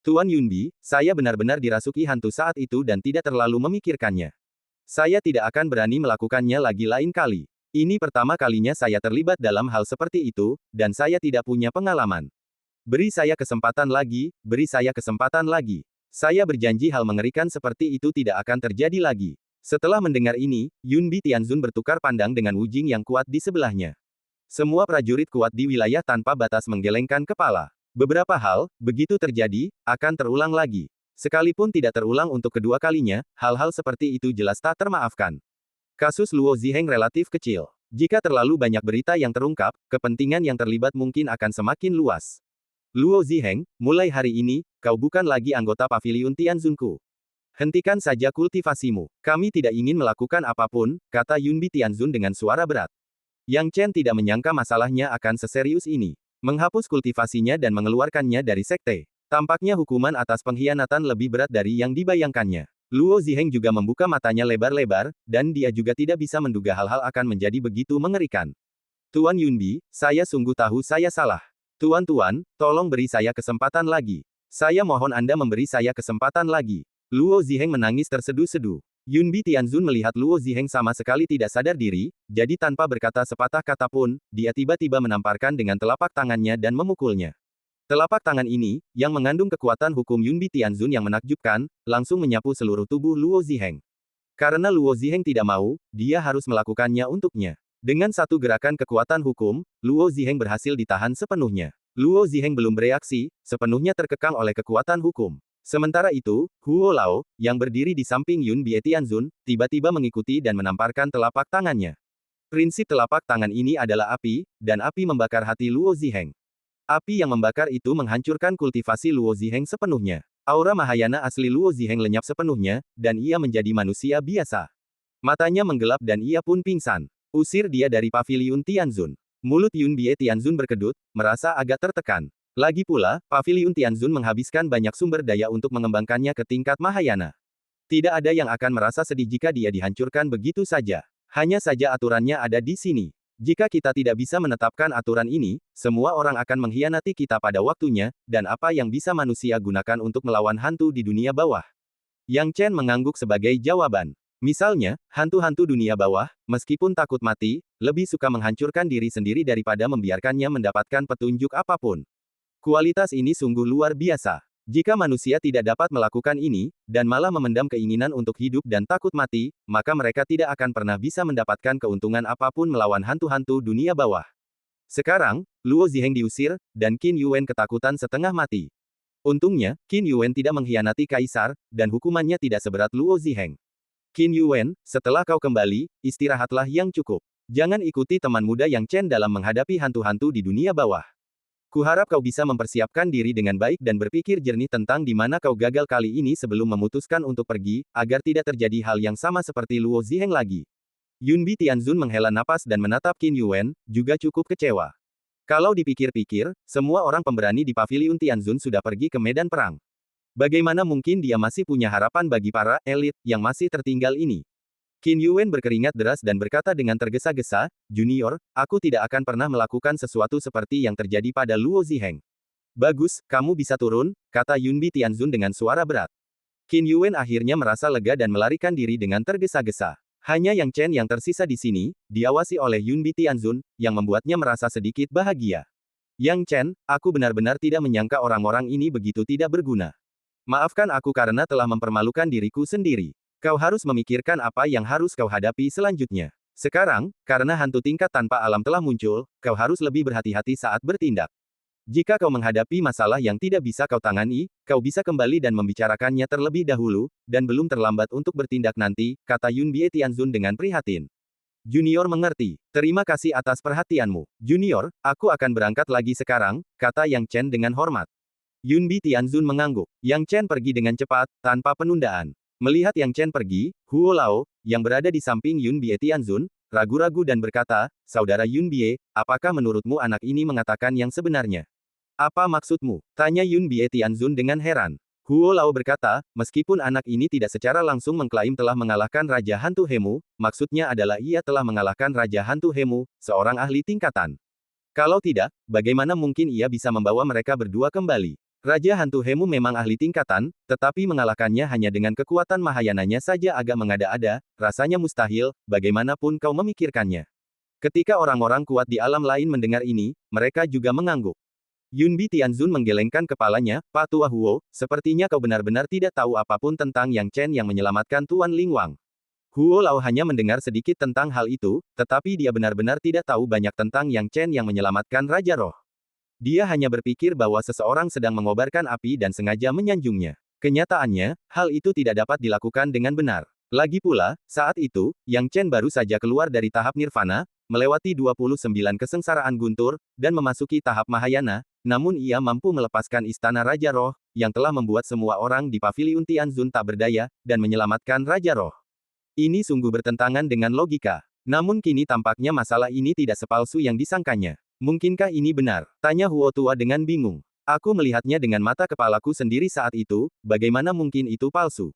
Tuan Yunbi, saya benar-benar dirasuki hantu saat itu dan tidak terlalu memikirkannya. Saya tidak akan berani melakukannya lagi lain kali. Ini pertama kalinya saya terlibat dalam hal seperti itu, dan saya tidak punya pengalaman. Beri saya kesempatan lagi, beri saya kesempatan lagi. Saya berjanji hal mengerikan seperti itu tidak akan terjadi lagi. Setelah mendengar ini, Yunbi Tianzun bertukar pandang dengan Wu Jing yang kuat di sebelahnya. Semua prajurit kuat di wilayah tanpa batas menggelengkan kepala. Beberapa hal, begitu terjadi, akan terulang lagi. Sekalipun tidak terulang untuk kedua kalinya, hal-hal seperti itu jelas tak termaafkan. Kasus Luo Ziheng relatif kecil. Jika terlalu banyak berita yang terungkap, kepentingan yang terlibat mungkin akan semakin luas. Luo Ziheng, mulai hari ini, kau bukan lagi anggota Paviliun Tianzunku. Hentikan saja kultivasimu. Kami tidak ingin melakukan apapun, kata Yunbi Tianzun dengan suara berat. Yang Chen tidak menyangka masalahnya akan seserius ini. Menghapus kultivasinya dan mengeluarkannya dari sekte. Tampaknya hukuman atas pengkhianatan lebih berat dari yang dibayangkannya. Luo Ziheng juga membuka matanya lebar-lebar, dan dia juga tidak bisa menduga hal-hal akan menjadi begitu mengerikan. Tuan Yunbi, saya sungguh tahu saya salah. Tuan-tuan, tolong beri saya kesempatan lagi. Saya mohon Anda memberi saya kesempatan lagi. Luo Ziheng menangis terseduh-seduh. Yunbi Tianzun melihat Luo Ziheng sama sekali tidak sadar diri, jadi tanpa berkata sepatah kata pun, dia tiba-tiba menamparkan dengan telapak tangannya dan memukulnya. Telapak tangan ini, yang mengandung kekuatan hukum Yunbi Tianzun yang menakjubkan, langsung menyapu seluruh tubuh Luo Ziheng. Karena Luo Ziheng tidak mau, dia harus melakukannya untuknya. Dengan satu gerakan kekuatan hukum, Luo Ziheng berhasil ditahan sepenuhnya. Luo Ziheng belum bereaksi, sepenuhnya terkekang oleh kekuatan hukum. Sementara itu, Huo Lao, yang berdiri di samping Yunbi Tianzun, tiba-tiba mengikuti dan menamparkan telapak tangannya. Prinsip telapak tangan ini adalah api, dan api membakar hati Luo Ziheng. Api yang membakar itu menghancurkan kultivasi Luo Ziheng sepenuhnya. Aura Mahayana asli Luo Ziheng lenyap sepenuhnya, dan ia menjadi manusia biasa. Matanya menggelap dan ia pun pingsan. Usir dia dari Paviliun Tianzun. Mulut Yunbi Tianzun berkedut, merasa agak tertekan. Lagi pula, Paviliun Tianzun menghabiskan banyak sumber daya untuk mengembangkannya ke tingkat Mahayana. Tidak ada yang akan merasa sedih jika dia dihancurkan begitu saja. Hanya saja aturannya ada di sini. Jika kita tidak bisa menetapkan aturan ini, semua orang akan mengkhianati kita pada waktunya, dan apa yang bisa manusia gunakan untuk melawan hantu di dunia bawah? Yang Chen mengangguk sebagai jawaban. Misalnya, hantu-hantu dunia bawah, meskipun takut mati, lebih suka menghancurkan diri sendiri daripada membiarkannya mendapatkan petunjuk apapun. Kualitas ini sungguh luar biasa. Jika manusia tidak dapat melakukan ini, dan malah memendam keinginan untuk hidup dan takut mati, maka mereka tidak akan pernah bisa mendapatkan keuntungan apapun melawan hantu-hantu dunia bawah. Sekarang, Luo Ziheng diusir, dan Qin Yuan ketakutan setengah mati. Untungnya, Qin Yuan tidak mengkhianati kaisar, dan hukumannya tidak seberat Luo Ziheng. Qin Yuan, setelah kau kembali, istirahatlah yang cukup. Jangan ikuti teman muda Yang Chen dalam menghadapi hantu-hantu di dunia bawah. Kuharap kau bisa mempersiapkan diri dengan baik dan berpikir jernih tentang di mana kau gagal kali ini sebelum memutuskan untuk pergi, agar tidak terjadi hal yang sama seperti Luo Ziheng lagi. Yunbi Tianzun menghela napas dan menatap Qin Yuan, juga cukup kecewa. Kalau dipikir-pikir, semua orang pemberani di Paviliun Tianzun sudah pergi ke medan perang. Bagaimana mungkin dia masih punya harapan bagi para elit yang masih tertinggal ini? Qin Yuan berkeringat deras dan berkata dengan tergesa-gesa, "Junior, aku tidak akan pernah melakukan sesuatu seperti yang terjadi pada Luo Ziheng." "Bagus, kamu bisa turun," kata Yunbi Tianzun dengan suara berat. Qin Yuan akhirnya merasa lega dan melarikan diri dengan tergesa-gesa. Hanya Yang Chen yang tersisa di sini, diawasi oleh Yunbi Tianzun, yang membuatnya merasa sedikit bahagia. "Yang Chen, aku benar-benar tidak menyangka orang-orang ini begitu tidak berguna. Maafkan aku karena telah mempermalukan diriku sendiri. Kau harus memikirkan apa yang harus kau hadapi selanjutnya. Sekarang, karena hantu tingkat tanpa alam telah muncul, kau harus lebih berhati-hati saat bertindak. Jika kau menghadapi masalah yang tidak bisa kau tangani, kau bisa kembali dan membicarakannya terlebih dahulu, dan belum terlambat untuk bertindak nanti," kata Yunbi Tianzun dengan prihatin. "Junior mengerti. Terima kasih atas perhatianmu. Junior, aku akan berangkat lagi sekarang," kata Yang Chen dengan hormat. Yunbi Tianzun mengangguk. Yang Chen pergi dengan cepat, tanpa penundaan. Melihat Yang Chen pergi, Huo Lao, yang berada di samping Yunbi Tianzun, ragu-ragu dan berkata, "Saudara Yunbie, apakah menurutmu anak ini mengatakan yang sebenarnya?" "Apa maksudmu?" tanya Yunbie Tianzun dengan heran. Huo Lao berkata, meskipun anak ini tidak secara langsung mengklaim telah mengalahkan Raja Hantu Hemu, maksudnya adalah ia telah mengalahkan Raja Hantu Hemu, seorang ahli tingkatan. Kalau tidak, bagaimana mungkin ia bisa membawa mereka berdua kembali? Raja Hantu Hemu memang ahli tingkatan, tetapi mengalahkannya hanya dengan kekuatan Mahayananya saja agak mengada-ada, rasanya mustahil, bagaimanapun kau memikirkannya. Ketika orang-orang kuat di alam lain mendengar ini, mereka juga mengangguk. Yunbi Tianzun menggelengkan kepalanya, "Pak Tua Huo, sepertinya kau benar-benar tidak tahu apapun tentang Yang Chen yang menyelamatkan Tuan Lingwang." Huo Lao hanya mendengar sedikit tentang hal itu, tetapi dia benar-benar tidak tahu banyak tentang Yang Chen yang menyelamatkan Raja Roh. Dia hanya berpikir bahwa seseorang sedang mengobarkan api dan sengaja menyanjungnya. Kenyataannya, hal itu tidak dapat dilakukan dengan benar. Lagi pula, saat itu, Yang Chen baru saja keluar dari tahap nirvana, melewati 29 kesengsaraan guntur, dan memasuki tahap Mahayana, namun ia mampu melepaskan Istana Raja Roh, yang telah membuat semua orang di Paviliun Tianzun tak berdaya, dan menyelamatkan Raja Roh. Ini sungguh bertentangan dengan logika. Namun kini tampaknya masalah ini tidak sepalsu yang disangkanya. Mungkinkah ini benar? Tanya Huo Tua dengan bingung. Aku melihatnya dengan mata kepalaku sendiri saat itu, bagaimana mungkin itu palsu?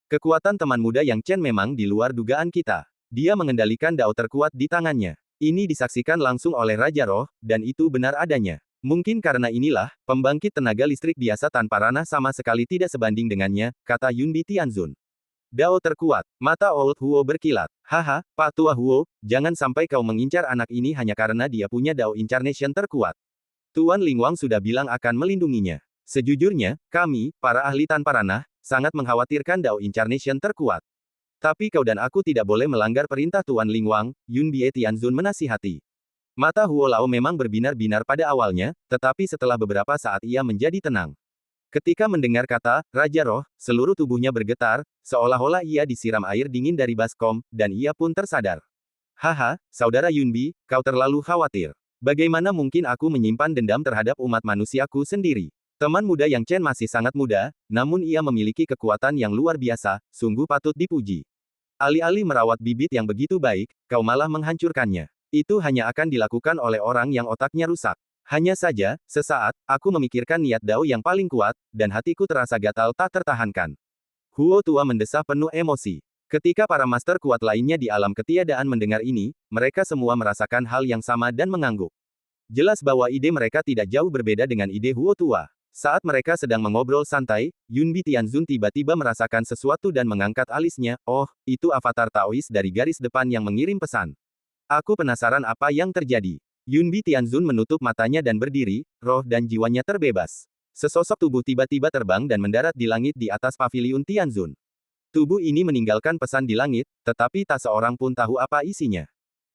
Kekuatan teman muda Yang Chen memang di luar dugaan kita. Dia mengendalikan dao terkuat di tangannya. Ini disaksikan langsung oleh Raja Roh, dan itu benar adanya. Mungkin karena inilah, pembangkit tenaga listrik biasa tanpa ranah sama sekali tidak sebanding dengannya, kata Yunbi Tianzun. Dao terkuat. Mata Old Huo berkilat. Haha, Pak Tua Huo, jangan sampai kau mengincar anak ini hanya karena dia punya Dao Incarnation terkuat. Tuan Lingwang sudah bilang akan melindunginya. Sejujurnya, kami, para ahli tanpa ranah, sangat mengkhawatirkan Dao Incarnation terkuat. Tapi kau dan aku tidak boleh melanggar perintah Tuan Lingwang, Yunbi Tianzun menasihati. Mata Huo Lao memang berbinar-binar pada awalnya, tetapi setelah beberapa saat ia menjadi tenang. Ketika mendengar kata Raja Roh, seluruh tubuhnya bergetar, seolah-olah ia disiram air dingin dari baskom, dan ia pun tersadar. Haha, saudara Yunbi, kau terlalu khawatir. Bagaimana mungkin aku menyimpan dendam terhadap umat manusiaku sendiri? Teman muda Yang Chen masih sangat muda, namun ia memiliki kekuatan yang luar biasa, sungguh patut dipuji. Alih-alih merawat bibit yang begitu baik, kau malah menghancurkannya. Itu hanya akan dilakukan oleh orang yang otaknya rusak. Hanya saja, sesaat, aku memikirkan niat Dao yang paling kuat, dan hatiku terasa gatal tak tertahankan. Huo Tua mendesah penuh emosi. Ketika para master kuat lainnya di alam ketiadaan mendengar ini, mereka semua merasakan hal yang sama dan mengangguk. Jelas bahwa ide mereka tidak jauh berbeda dengan ide Huo Tua. Saat mereka sedang mengobrol santai, Yunbi Tianzun tiba-tiba merasakan sesuatu dan mengangkat alisnya. Oh, itu avatar Taois dari garis depan yang mengirim pesan. Aku penasaran apa yang terjadi. Yunbi Tianzun menutup matanya dan berdiri, roh dan jiwanya terbebas. Sesosok tubuh tiba-tiba terbang dan mendarat di langit di atas Paviliun Tianzun. Tubuh ini meninggalkan pesan di langit, tetapi tak seorang pun tahu apa isinya.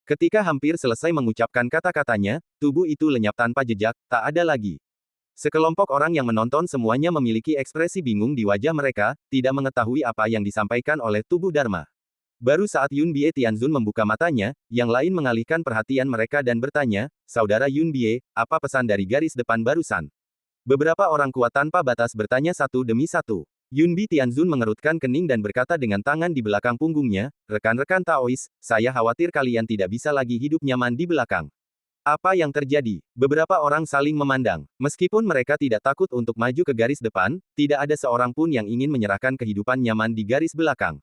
Ketika hampir selesai mengucapkan kata-katanya, tubuh itu lenyap tanpa jejak, tak ada lagi. Sekelompok orang yang menonton semuanya memiliki ekspresi bingung di wajah mereka, tidak mengetahui apa yang disampaikan oleh tubuh Dharma. Baru saat Yunbie Tianzun membuka matanya, yang lain mengalihkan perhatian mereka dan bertanya, "Saudara Yunbie, apa pesan dari garis depan barusan?" Beberapa orang kuat tanpa batas bertanya satu demi satu. Yunbi Tianzun mengerutkan kening dan berkata dengan tangan di belakang punggungnya, "Rekan-rekan Taois, saya khawatir kalian tidak bisa lagi hidup nyaman di belakang." Apa yang terjadi? Beberapa orang saling memandang. Meskipun mereka tidak takut untuk maju ke garis depan, tidak ada seorang pun yang ingin menyerahkan kehidupan nyaman di garis belakang.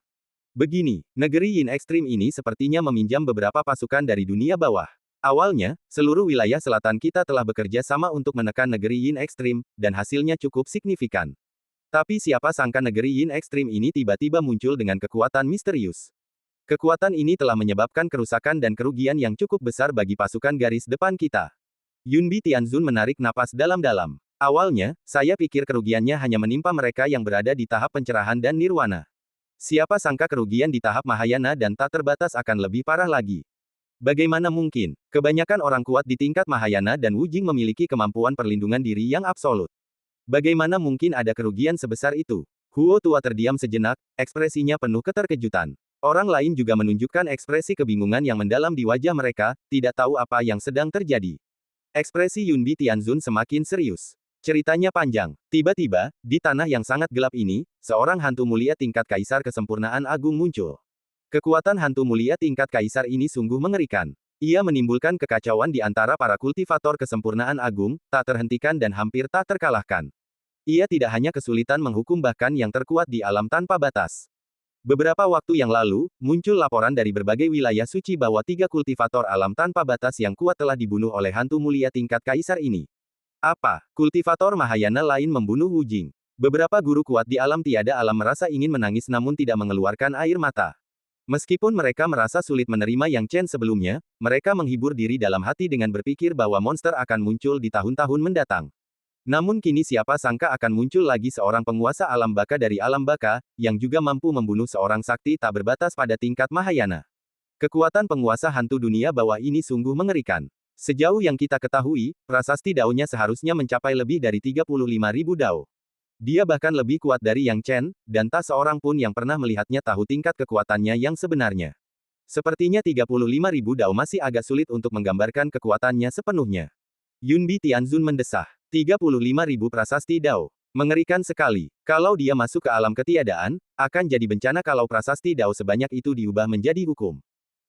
Begini, negeri Yin Ekstrim ini sepertinya meminjam beberapa pasukan dari dunia bawah. Awalnya, seluruh wilayah selatan kita telah bekerja sama untuk menekan negeri Yin Ekstrim, dan hasilnya cukup signifikan. Tapi siapa sangka negeri Yin Ekstrim ini tiba-tiba muncul dengan kekuatan misterius. Kekuatan ini telah menyebabkan kerusakan dan kerugian yang cukup besar bagi pasukan garis depan kita. Yunbi Tianzun menarik napas dalam-dalam. Awalnya, saya pikir kerugiannya hanya menimpa mereka yang berada di tahap pencerahan dan nirwana. Siapa sangka kerugian di tahap Mahayana dan tak terbatas akan lebih parah lagi. Bagaimana mungkin? Kebanyakan orang kuat di tingkat Mahayana dan Wujing memiliki kemampuan perlindungan diri yang absolut. Bagaimana mungkin ada kerugian sebesar itu? Huo Tua terdiam sejenak, ekspresinya penuh keterkejutan. Orang lain juga menunjukkan ekspresi kebingungan yang mendalam di wajah mereka, tidak tahu apa yang sedang terjadi. Ekspresi Yunbi Tianzun semakin serius. Ceritanya panjang. Tiba-tiba, di tanah yang sangat gelap ini, seorang hantu mulia tingkat kaisar kesempurnaan agung muncul. Kekuatan hantu mulia tingkat kaisar ini sungguh mengerikan. Ia menimbulkan kekacauan di antara para kultivator kesempurnaan agung, tak terhentikan dan hampir tak terkalahkan. Ia tidak hanya kesulitan menghukum bahkan yang terkuat di alam tanpa batas. Beberapa waktu yang lalu, muncul laporan dari berbagai wilayah suci bahwa 3 kultivator alam tanpa batas yang kuat telah dibunuh oleh hantu mulia tingkat kaisar ini. Apa? Kultivator Mahayana lain membunuh Wu Jing. Beberapa guru kuat di alam tiada alam merasa ingin menangis namun tidak mengeluarkan air mata. Meskipun mereka merasa sulit menerima Yang Chen sebelumnya, mereka menghibur diri dalam hati dengan berpikir bahwa monster akan muncul di tahun-tahun mendatang. Namun kini siapa sangka akan muncul lagi seorang penguasa alam baka dari alam baka, yang juga mampu membunuh seorang sakti tak berbatas pada tingkat Mahayana. Kekuatan penguasa hantu dunia bawah ini sungguh mengerikan. Sejauh yang kita ketahui, prasasti Dao-nya seharusnya mencapai lebih dari 35.000 Dao. Dia bahkan lebih kuat dari Yang Chen, dan tak seorang pun yang pernah melihatnya tahu tingkat kekuatannya yang sebenarnya. Sepertinya 35.000 Dao masih agak sulit untuk menggambarkan kekuatannya sepenuhnya. Yunbi Tianzun mendesah. 35.000 prasasti Dao. Mengerikan sekali. Kalau dia masuk ke alam ketiadaan, akan jadi bencana kalau prasasti Dao sebanyak itu diubah menjadi hukum.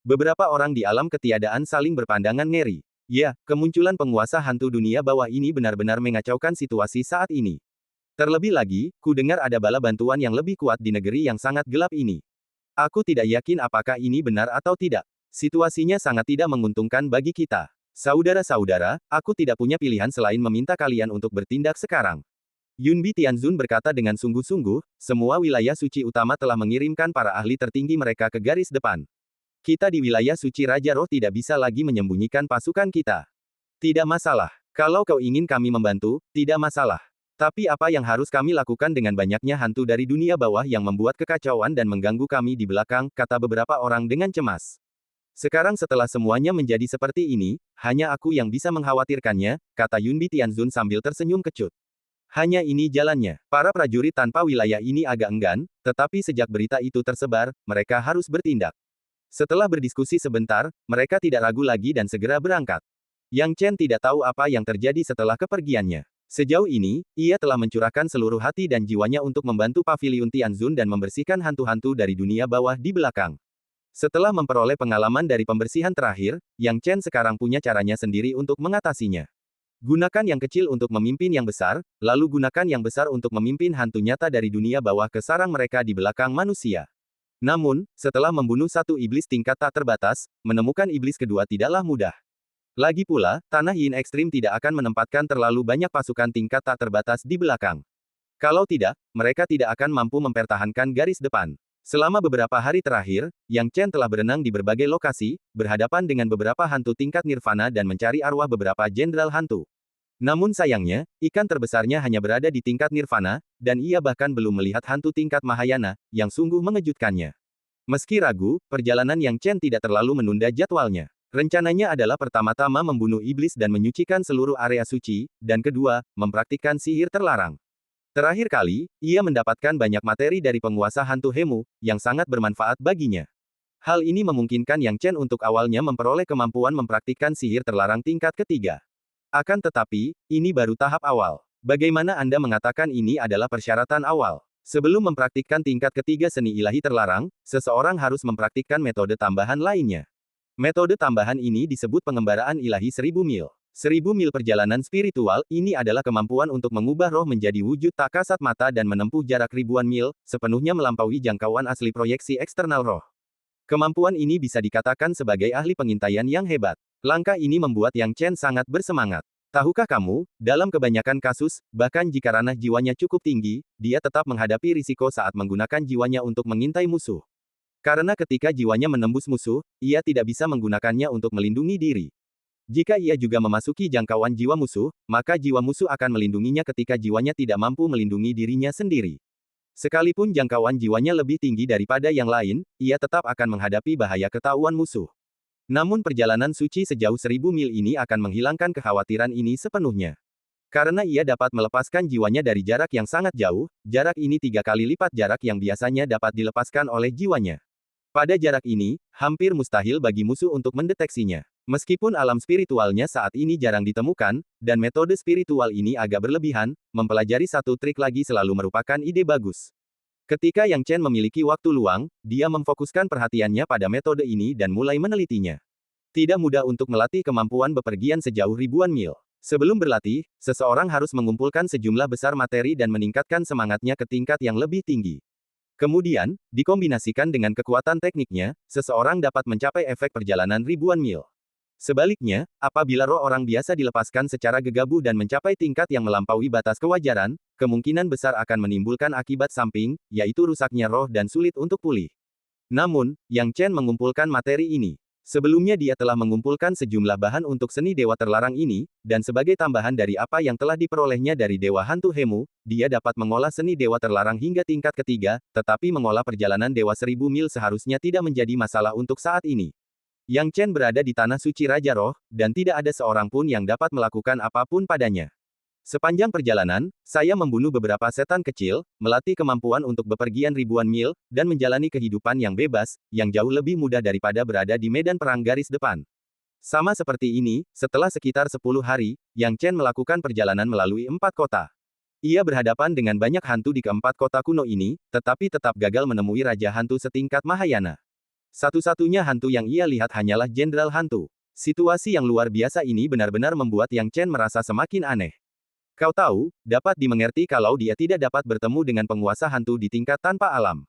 Beberapa orang di alam ketiadaan saling berpandangan ngeri. Ya, kemunculan penguasa hantu dunia bawah ini benar-benar mengacaukan situasi saat ini. Terlebih lagi, ku dengar ada bala bantuan yang lebih kuat di negeri yang sangat gelap ini. Aku tidak yakin apakah ini benar atau tidak. Situasinya sangat tidak menguntungkan bagi kita. Saudara-saudara, aku tidak punya pilihan selain meminta kalian untuk bertindak sekarang. Yunbi Tianzun berkata dengan sungguh-sungguh, semua wilayah suci utama telah mengirimkan para ahli tertinggi mereka ke garis depan. Kita di wilayah suci Raja Roh tidak bisa lagi menyembunyikan pasukan kita. Tidak masalah. Kalau kau ingin kami membantu, tidak masalah. Tapi apa yang harus kami lakukan dengan banyaknya hantu dari dunia bawah yang membuat kekacauan dan mengganggu kami di belakang, kata beberapa orang dengan cemas. Sekarang setelah semuanya menjadi seperti ini, hanya aku yang bisa mengkhawatirkannya, kata Yunbi Tianzun sambil tersenyum kecut. Hanya ini jalannya. Para prajurit tanpa wilayah ini agak enggan, tetapi sejak berita itu tersebar, mereka harus bertindak. Setelah berdiskusi sebentar, mereka tidak ragu lagi dan segera berangkat. Yang Chen tidak tahu apa yang terjadi setelah kepergiannya. Sejauh ini, ia telah mencurahkan seluruh hati dan jiwanya untuk membantu Paviliun Tianzun dan membersihkan hantu-hantu dari dunia bawah di belakang. Setelah memperoleh pengalaman dari pembersihan terakhir, Yang Chen sekarang punya caranya sendiri untuk mengatasinya. Gunakan yang kecil untuk memimpin yang besar, lalu gunakan yang besar untuk memimpin hantu nyata dari dunia bawah ke sarang mereka di belakang manusia. Namun, setelah membunuh satu iblis tingkat tak terbatas, menemukan iblis kedua tidaklah mudah. Lagi pula, tanah yin ekstrim tidak akan menempatkan terlalu banyak pasukan tingkat tak terbatas di belakang. Kalau tidak, mereka tidak akan mampu mempertahankan garis depan. Selama beberapa hari terakhir, Yang Chen telah berenang di berbagai lokasi, berhadapan dengan beberapa hantu tingkat nirvana dan mencari arwah beberapa jenderal hantu. Namun sayangnya, ikan terbesarnya hanya berada di tingkat nirvana, dan ia bahkan belum melihat hantu tingkat Mahayana, yang sungguh mengejutkannya. Meski ragu, perjalanan Yang Chen tidak terlalu menunda jadwalnya. Rencananya adalah pertama-tama membunuh iblis dan menyucikan seluruh area suci, dan kedua, mempraktikkan sihir terlarang. Terakhir kali, ia mendapatkan banyak materi dari penguasa hantu Hemu, yang sangat bermanfaat baginya. Hal ini memungkinkan Yang Chen untuk awalnya memperoleh kemampuan mempraktikkan sihir terlarang tingkat ketiga. Akan tetapi, ini baru tahap awal. Bagaimana Anda mengatakan ini adalah persyaratan awal? Sebelum mempraktikkan tingkat ketiga seni ilahi terlarang, seseorang harus mempraktikkan metode tambahan lainnya. Metode tambahan ini disebut pengembaraan ilahi 1000 mil. 1000 mil perjalanan spiritual, ini adalah kemampuan untuk mengubah roh menjadi wujud tak kasat mata dan menempuh jarak ribuan mil, sepenuhnya melampaui jangkauan asli proyeksi eksternal roh. Kemampuan ini bisa dikatakan sebagai ahli pengintaian yang hebat. Langkah ini membuat Yang Chen sangat bersemangat. Tahukah kamu, dalam kebanyakan kasus, bahkan jika ranah jiwanya cukup tinggi, dia tetap menghadapi risiko saat menggunakan jiwanya untuk mengintai musuh. Karena ketika jiwanya menembus musuh, ia tidak bisa menggunakannya untuk melindungi diri. Jika ia juga memasuki jangkauan jiwa musuh, maka jiwa musuh akan melindunginya ketika jiwanya tidak mampu melindungi dirinya sendiri. Sekalipun jangkauan jiwanya lebih tinggi daripada yang lain, ia tetap akan menghadapi bahaya ketahuan musuh. Namun perjalanan suci sejauh 1000 mil ini akan menghilangkan kekhawatiran ini sepenuhnya. Karena ia dapat melepaskan jiwanya dari jarak yang sangat jauh, jarak ini 3 kali lipat jarak yang biasanya dapat dilepaskan oleh jiwanya. Pada jarak ini, hampir mustahil bagi musuh untuk mendeteksinya. Meskipun alam spiritualnya saat ini jarang ditemukan, dan metode spiritual ini agak berlebihan, mempelajari satu trik lagi selalu merupakan ide bagus. Ketika Yang Chen memiliki waktu luang, dia memfokuskan perhatiannya pada metode ini dan mulai menelitinya. Tidak mudah untuk melatih kemampuan bepergian sejauh ribuan mil. Sebelum berlatih, seseorang harus mengumpulkan sejumlah besar materi dan meningkatkan semangatnya ke tingkat yang lebih tinggi. Kemudian, dikombinasikan dengan kekuatan tekniknya, seseorang dapat mencapai efek perjalanan ribuan mil. Sebaliknya, apabila roh orang biasa dilepaskan secara gegabah dan mencapai tingkat yang melampaui batas kewajaran, kemungkinan besar akan menimbulkan akibat samping, yaitu rusaknya roh dan sulit untuk pulih. Namun, Yang Chen mengumpulkan materi ini. Sebelumnya dia telah mengumpulkan sejumlah bahan untuk seni dewa terlarang ini, dan sebagai tambahan dari apa yang telah diperolehnya dari Dewa Hantu Hemu, dia dapat mengolah seni dewa terlarang hingga tingkat ketiga, tetapi mengolah perjalanan dewa 1000 mil seharusnya tidak menjadi masalah untuk saat ini. Yang Chen berada di Tanah Suci Raja Roh, dan tidak ada seorang pun yang dapat melakukan apapun padanya. Sepanjang perjalanan, saya membunuh beberapa setan kecil, melatih kemampuan untuk bepergian ribuan mil, dan menjalani kehidupan yang bebas, yang jauh lebih mudah daripada berada di medan perang garis depan. Sama seperti ini, setelah sekitar 10 hari, Yang Chen melakukan perjalanan melalui 4 kota. Ia berhadapan dengan banyak hantu di keempat kota kuno ini, tetapi tetap gagal menemui Raja Hantu setingkat Mahayana. Satu-satunya hantu yang ia lihat hanyalah Jenderal Hantu. Situasi yang luar biasa ini benar-benar membuat Yang Chen merasa semakin aneh. Kau tahu, dapat dimengerti kalau dia tidak dapat bertemu dengan penguasa hantu di tingkat tanpa alam.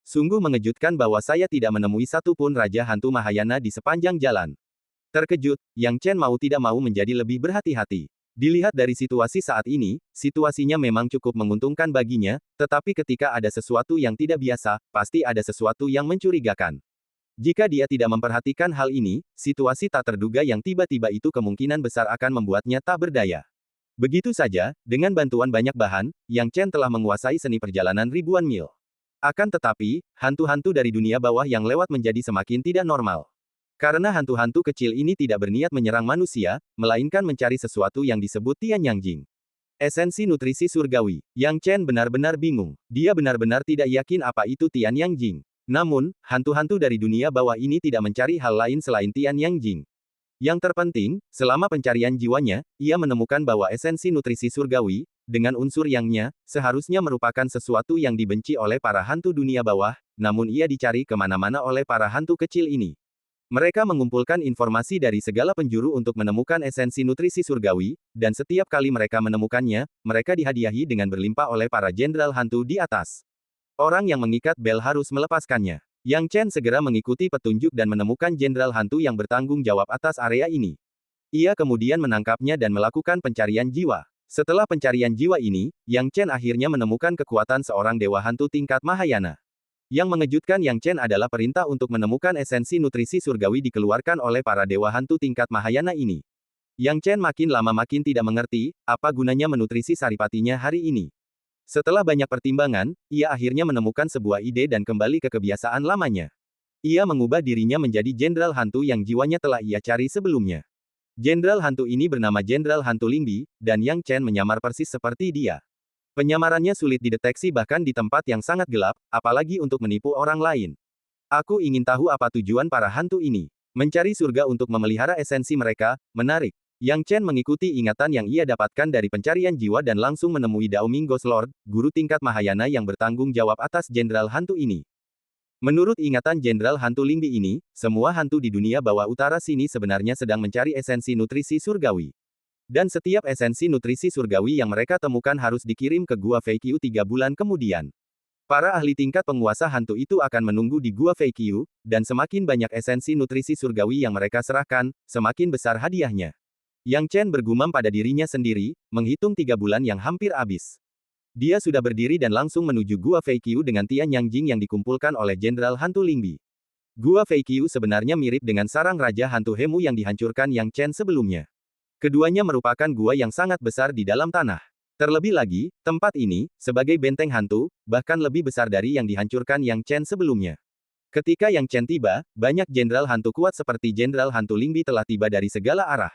Sungguh mengejutkan bahwa saya tidak menemui satu pun Raja Hantu Mahayana di sepanjang jalan. Terkejut, Yang Chen mau tidak mau menjadi lebih berhati-hati. Dilihat dari situasi saat ini, situasinya memang cukup menguntungkan baginya, tetapi ketika ada sesuatu yang tidak biasa, pasti ada sesuatu yang mencurigakan. Jika dia tidak memperhatikan hal ini, situasi tak terduga yang tiba-tiba itu kemungkinan besar akan membuatnya tak berdaya. Begitu saja, dengan bantuan banyak bahan, Yang Chen telah menguasai seni perjalanan ribuan mil. Akan tetapi, hantu-hantu dari dunia bawah yang lewat menjadi semakin tidak normal. Karena hantu-hantu kecil ini tidak berniat menyerang manusia, melainkan mencari sesuatu yang disebut Tian Yang Jing. Esensi nutrisi surgawi. Yang Chen benar-benar bingung. Dia benar-benar tidak yakin apa itu Tian Yang Jing. Namun, hantu-hantu dari dunia bawah ini tidak mencari hal lain selain Tian Yang Jing. Yang terpenting, selama pencarian jiwanya, ia menemukan bahwa esensi nutrisi surgawi, dengan unsur yangnya, seharusnya merupakan sesuatu yang dibenci oleh para hantu dunia bawah, namun ia dicari kemana-mana oleh para hantu kecil ini. Mereka mengumpulkan informasi dari segala penjuru untuk menemukan esensi nutrisi surgawi, dan setiap kali mereka menemukannya, mereka dihadiahi dengan berlimpah oleh para jenderal hantu di atas. Orang yang mengikat bel harus melepaskannya. Yang Chen segera mengikuti petunjuk dan menemukan jenderal hantu yang bertanggung jawab atas area ini. Ia kemudian menangkapnya dan melakukan pencarian jiwa. Setelah pencarian jiwa ini, Yang Chen akhirnya menemukan kekuatan seorang dewa hantu tingkat Mahayana. Yang mengejutkan Yang Chen adalah perintah untuk menemukan esensi nutrisi surgawi dikeluarkan oleh para dewa hantu tingkat Mahayana ini. Yang Chen makin lama makin tidak mengerti, apa gunanya menutrisi saripatinya hari ini. Setelah banyak pertimbangan, ia akhirnya menemukan sebuah ide dan kembali ke kebiasaan lamanya. Ia mengubah dirinya menjadi jenderal hantu yang jiwanya telah ia cari sebelumnya. Jenderal hantu ini bernama Jenderal Hantu Lingbi, dan Yang Chen menyamar persis seperti dia. Penyamarannya sulit dideteksi bahkan di tempat yang sangat gelap, apalagi untuk menipu orang lain. Aku ingin tahu apa tujuan para hantu ini. Mencari surga untuk memelihara esensi mereka, menarik. Yang Chen mengikuti ingatan yang ia dapatkan dari pencarian jiwa dan langsung menemui Dao Ming Ghost Lord, guru tingkat Mahayana yang bertanggung jawab atas jenderal hantu ini. Menurut ingatan jenderal hantu Lingbi ini, semua hantu di dunia bawah utara sini sebenarnya sedang mencari esensi nutrisi surgawi. Dan setiap esensi nutrisi surgawi yang mereka temukan harus dikirim ke Gua Feiqiu 3 bulan kemudian. Para ahli tingkat penguasa hantu itu akan menunggu di Gua Feiqiu, dan semakin banyak esensi nutrisi surgawi yang mereka serahkan, semakin besar hadiahnya. Yang Chen bergumam pada dirinya sendiri, menghitung 3 bulan yang hampir habis. Dia sudah berdiri dan langsung menuju Gua Feiqiu dengan Tian Yang Jing yang dikumpulkan oleh Jenderal Hantu Lingbi. Gua Feiqiu sebenarnya mirip dengan sarang Raja Hantu Hemu yang dihancurkan Yang Chen sebelumnya. Keduanya merupakan gua yang sangat besar di dalam tanah. Terlebih lagi, tempat ini, sebagai benteng hantu, bahkan lebih besar dari yang dihancurkan Yang Chen sebelumnya. Ketika Yang Chen tiba, banyak jenderal hantu kuat seperti Jenderal Hantu Lingbi telah tiba dari segala arah.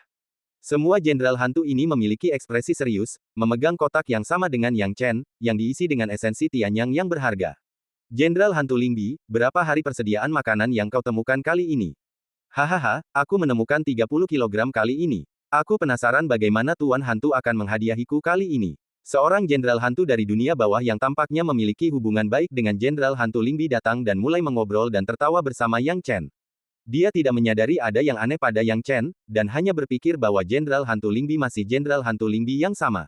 Semua jenderal hantu ini memiliki ekspresi serius, memegang kotak yang sama dengan Yang Chen, yang diisi dengan esensi Tianyang yang berharga. Jenderal Hantu Lingbi, berapa hari persediaan makanan yang kau temukan kali ini? Hahaha, aku menemukan 30 kilogram kali ini. Aku penasaran bagaimana Tuan Hantu akan menghadiahiku kali ini. Seorang jenderal hantu dari dunia bawah yang tampaknya memiliki hubungan baik dengan jenderal hantu Lingbi datang dan mulai mengobrol dan tertawa bersama Yang Chen. Dia tidak menyadari ada yang aneh pada Yang Chen, dan hanya berpikir bahwa jenderal hantu Lingbi masih jenderal hantu Lingbi yang sama.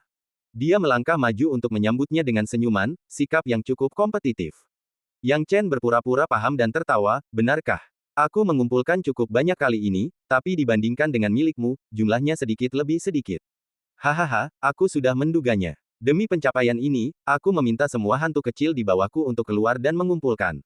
Dia melangkah maju untuk menyambutnya dengan senyuman, sikap yang cukup kompetitif. Yang Chen berpura-pura paham dan tertawa, benarkah? Aku mengumpulkan cukup banyak kali ini, tapi dibandingkan dengan milikmu, jumlahnya sedikit lebih sedikit. Hahaha, aku sudah menduganya. Demi pencapaian ini, aku meminta semua hantu kecil di bawahku untuk keluar dan mengumpulkan.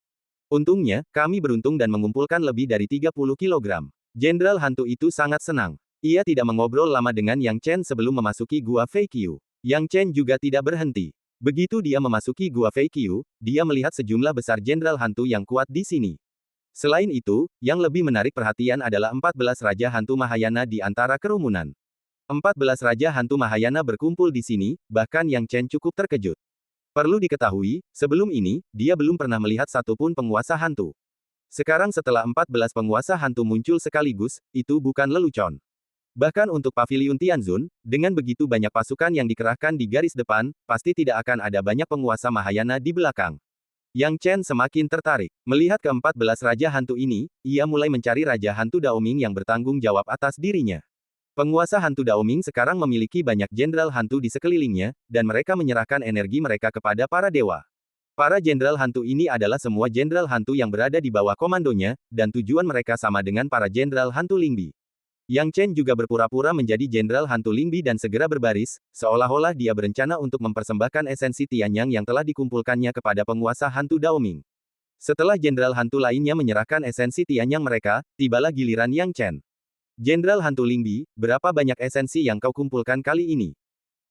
Untungnya, kami beruntung dan mengumpulkan lebih dari 30 kilogram. Jenderal hantu itu sangat senang. Ia tidak mengobrol lama dengan Yang Chen sebelum memasuki gua Fei Qiu. Yang Chen juga tidak berhenti. Begitu dia memasuki gua Fei Qiu, dia melihat sejumlah besar jenderal hantu yang kuat di sini. Selain itu, yang lebih menarik perhatian adalah 14 Raja Hantu Mahayana di antara kerumunan. 14 Raja Hantu Mahayana berkumpul di sini, bahkan Yang Chen cukup terkejut. Perlu diketahui, sebelum ini, dia belum pernah melihat satupun penguasa hantu. Sekarang setelah 14 penguasa hantu muncul sekaligus, itu bukan lelucon. Bahkan untuk Paviliun Tianzun, dengan begitu banyak pasukan yang dikerahkan di garis depan, pasti tidak akan ada banyak penguasa Mahayana di belakang. Yang Chen semakin tertarik. Melihat ke-14 Raja Hantu ini, ia mulai mencari Raja Hantu Daoming yang bertanggung jawab atas dirinya. Penguasa Hantu Daoming sekarang memiliki banyak jenderal hantu di sekelilingnya, dan mereka menyerahkan energi mereka kepada para dewa. Para jenderal hantu ini adalah semua jenderal hantu yang berada di bawah komandonya, dan tujuan mereka sama dengan para jenderal hantu Lingbi. Yang Chen juga berpura-pura menjadi jenderal hantu Lingbi dan segera berbaris, seolah-olah dia berencana untuk mempersembahkan esensi Tianyang yang telah dikumpulkannya kepada penguasa hantu Daoming. Setelah jenderal hantu lainnya menyerahkan esensi Tianyang mereka, tibalah giliran Yang Chen. Jenderal hantu Lingbi, berapa banyak esensi yang kau kumpulkan kali ini?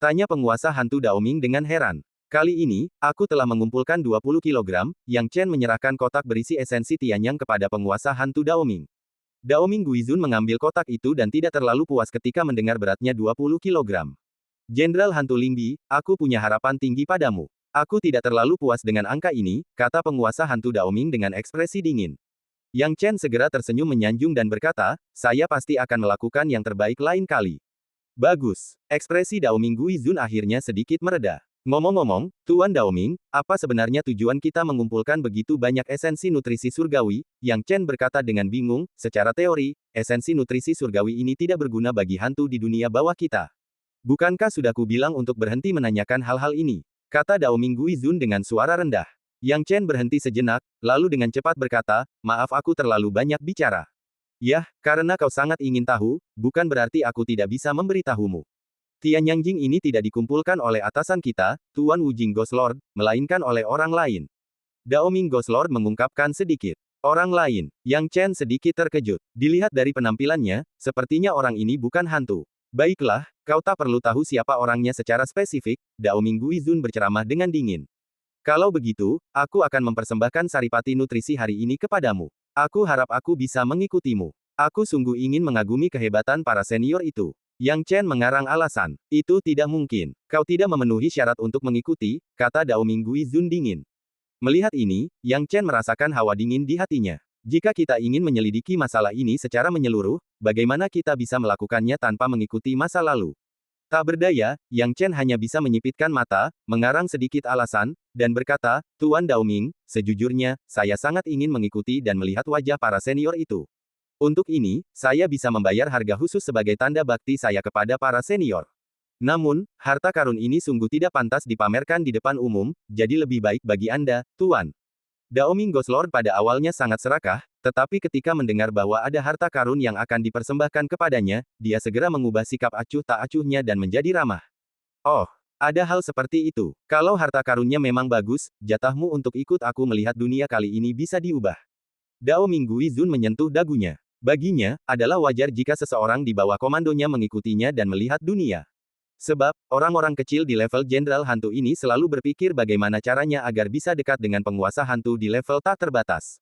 Tanya penguasa hantu Daoming dengan heran. Kali ini, aku telah mengumpulkan 20 kilogram, Yang Chen menyerahkan kotak berisi esensi Tianyang kepada penguasa hantu Daoming. Daoming Guizun mengambil kotak itu dan tidak terlalu puas ketika mendengar beratnya 20 kilogram. Jenderal Hantu Lingbi, aku punya harapan tinggi padamu. Aku tidak terlalu puas dengan angka ini, kata penguasa hantu Daoming dengan ekspresi dingin. Yang Chen segera tersenyum menyanjung dan berkata, saya pasti akan melakukan yang terbaik lain kali. Bagus. Ekspresi Daoming Guizun akhirnya sedikit mereda. Ngomong-ngomong, Tuan Daoming, apa sebenarnya tujuan kita mengumpulkan begitu banyak esensi nutrisi surgawi? Yang Chen berkata dengan bingung, secara teori, esensi nutrisi surgawi ini tidak berguna bagi hantu di dunia bawah kita. Bukankah sudah kubilang untuk berhenti menanyakan hal-hal ini? Kata Daoming Guizun dengan suara rendah. Yang Chen berhenti sejenak, lalu dengan cepat berkata, maaf aku terlalu banyak bicara. Yah, karena kau sangat ingin tahu, bukan berarti aku tidak bisa memberitahumu. Tianyang Jing ini tidak dikumpulkan oleh atasan kita, Tuan Wujing Ghost Lord, melainkan oleh orang lain. Daoming Ghost Lord mengungkapkan sedikit. Orang lain. Yang Chen sedikit terkejut. Dilihat dari penampilannya, sepertinya orang ini bukan hantu. Baiklah, kau tak perlu tahu siapa orangnya secara spesifik, Daoming Guizun berceramah dengan dingin. Kalau begitu, aku akan mempersembahkan saripati nutrisi hari ini kepadamu. Aku harap aku bisa mengikutimu. Aku sungguh ingin mengagumi kehebatan para senior itu. Yang Chen mengarang alasan. Itu tidak mungkin. Kau tidak memenuhi syarat untuk mengikuti, kata Daoming Guizun dingin. Melihat ini, Yang Chen merasakan hawa dingin di hatinya. Jika kita ingin menyelidiki masalah ini secara menyeluruh, bagaimana kita bisa melakukannya tanpa mengikuti masa lalu? Tak berdaya, Yang Chen hanya bisa menyipitkan mata, mengarang sedikit alasan, dan berkata, Tuan Daoming, sejujurnya, saya sangat ingin mengikuti dan melihat wajah para senior itu. Untuk ini, saya bisa membayar harga khusus sebagai tanda bakti saya kepada para senior. Namun, harta karun ini sungguh tidak pantas dipamerkan di depan umum, jadi lebih baik bagi Anda, Tuan. Daoming Ghost Lord pada awalnya sangat serakah, tetapi ketika mendengar bahwa ada harta karun yang akan dipersembahkan kepadanya, dia segera mengubah sikap acuh tak acuhnya dan menjadi ramah. Oh, ada hal seperti itu. Kalau harta karunnya memang bagus, jatahmu untuk ikut aku melihat dunia kali ini bisa diubah. Daoming Guizun menyentuh dagunya. Baginya, adalah wajar jika seseorang di bawah komandonya mengikutinya dan melihat dunia. Sebab, orang-orang kecil di level jenderal hantu ini selalu berpikir bagaimana caranya agar bisa dekat dengan penguasa hantu di level tak terbatas.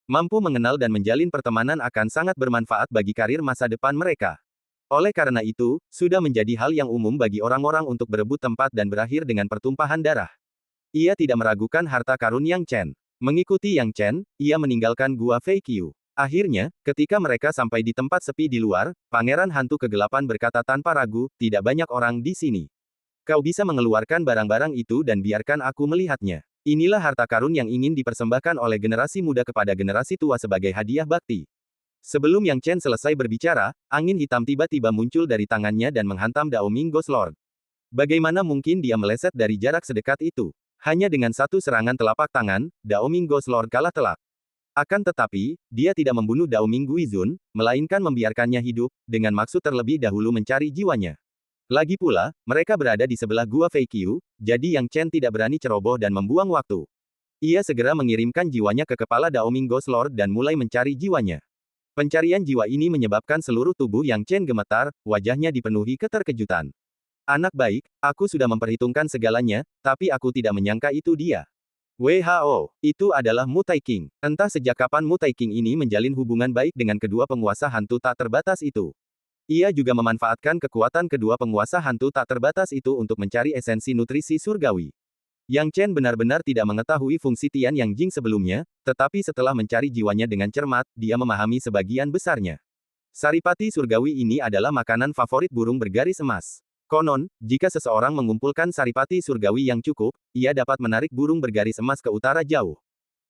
Mampu mengenal dan menjalin pertemanan akan sangat bermanfaat bagi karir masa depan mereka. Oleh karena itu, sudah menjadi hal yang umum bagi orang-orang untuk berebut tempat dan berakhir dengan pertumpahan darah. Ia tidak meragukan harta karun Yang Chen. Mengikuti Yang Chen, ia meninggalkan gua Fei Qiu. Akhirnya, ketika mereka sampai di tempat sepi di luar, Pangeran Hantu Kegelapan berkata tanpa ragu, tidak banyak orang di sini. Kau bisa mengeluarkan barang-barang itu dan biarkan aku melihatnya. Inilah harta karun yang ingin dipersembahkan oleh generasi muda kepada generasi tua sebagai hadiah bakti. Sebelum Yang Chen selesai berbicara, angin hitam tiba-tiba muncul dari tangannya dan menghantam Dao Ming Ghost Lord. Bagaimana mungkin dia meleset dari jarak sedekat itu? Hanya dengan satu serangan telapak tangan, Dao Ming Ghost Lord kalah telak. Akan tetapi, dia tidak membunuh Dao Ming Guizun, melainkan membiarkannya hidup, dengan maksud terlebih dahulu mencari jiwanya. Lagi pula, mereka berada di sebelah Gua Fei Qiu, jadi Yang Chen tidak berani ceroboh dan membuang waktu. Ia segera mengirimkan jiwanya ke kepala Dao Ming Ghost Lord dan mulai mencari jiwanya. Pencarian jiwa ini menyebabkan seluruh tubuh Yang Chen gemetar, wajahnya dipenuhi keterkejutan. Anak baik, aku sudah memperhitungkan segalanya, tapi aku tidak menyangka itu dia. WHO, itu adalah Mu Taiking. Entah sejak kapan Mu Taiking ini menjalin hubungan baik dengan kedua penguasa hantu tak terbatas itu. Ia juga memanfaatkan kekuatan kedua penguasa hantu tak terbatas itu untuk mencari esensi nutrisi surgawi. Yang Chen benar-benar tidak mengetahui fungsi Tian Yang Jing sebelumnya, tetapi setelah mencari jiwanya dengan cermat, dia memahami sebagian besarnya. Saripati surgawi ini adalah makanan favorit burung bergaris emas. Konon, jika seseorang mengumpulkan saripati surgawi yang cukup, ia dapat menarik burung bergaris emas ke utara jauh.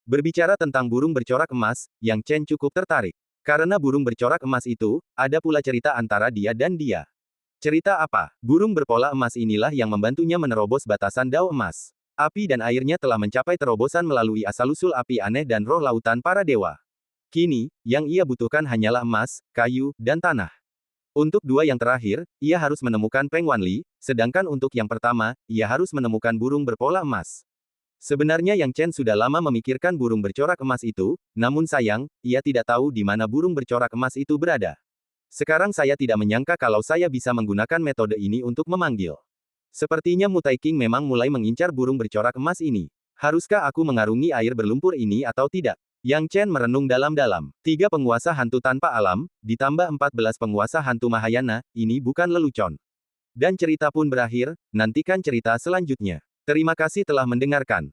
Berbicara tentang burung bercorak emas, Yang Chen cukup tertarik. Karena burung bercorak emas itu, ada pula cerita antara dia dan dia. Cerita apa? Burung berpola emas inilah yang membantunya menerobos batasan dao emas. Api dan airnya telah mencapai terobosan melalui asal-usul api aneh dan roh lautan para dewa. Kini, yang ia butuhkan hanyalah emas, kayu, dan tanah. Untuk dua yang terakhir, ia harus menemukan Peng Wanli, sedangkan untuk yang pertama, ia harus menemukan burung berpola emas. Sebenarnya Yang Chen sudah lama memikirkan burung bercorak emas itu, namun sayang, ia tidak tahu di mana burung bercorak emas itu berada. Sekarang saya tidak menyangka kalau saya bisa menggunakan metode ini untuk memanggil. Sepertinya Mu Taiking memang mulai mengincar burung bercorak emas ini. Haruskah aku mengarungi air berlumpur ini atau tidak? Yang Chen merenung dalam-dalam. 3 penguasa hantu tanpa alam, ditambah 14 penguasa hantu Mahayana, ini bukan lelucon. Dan cerita pun berakhir, nantikan cerita selanjutnya. Terima kasih telah mendengarkan.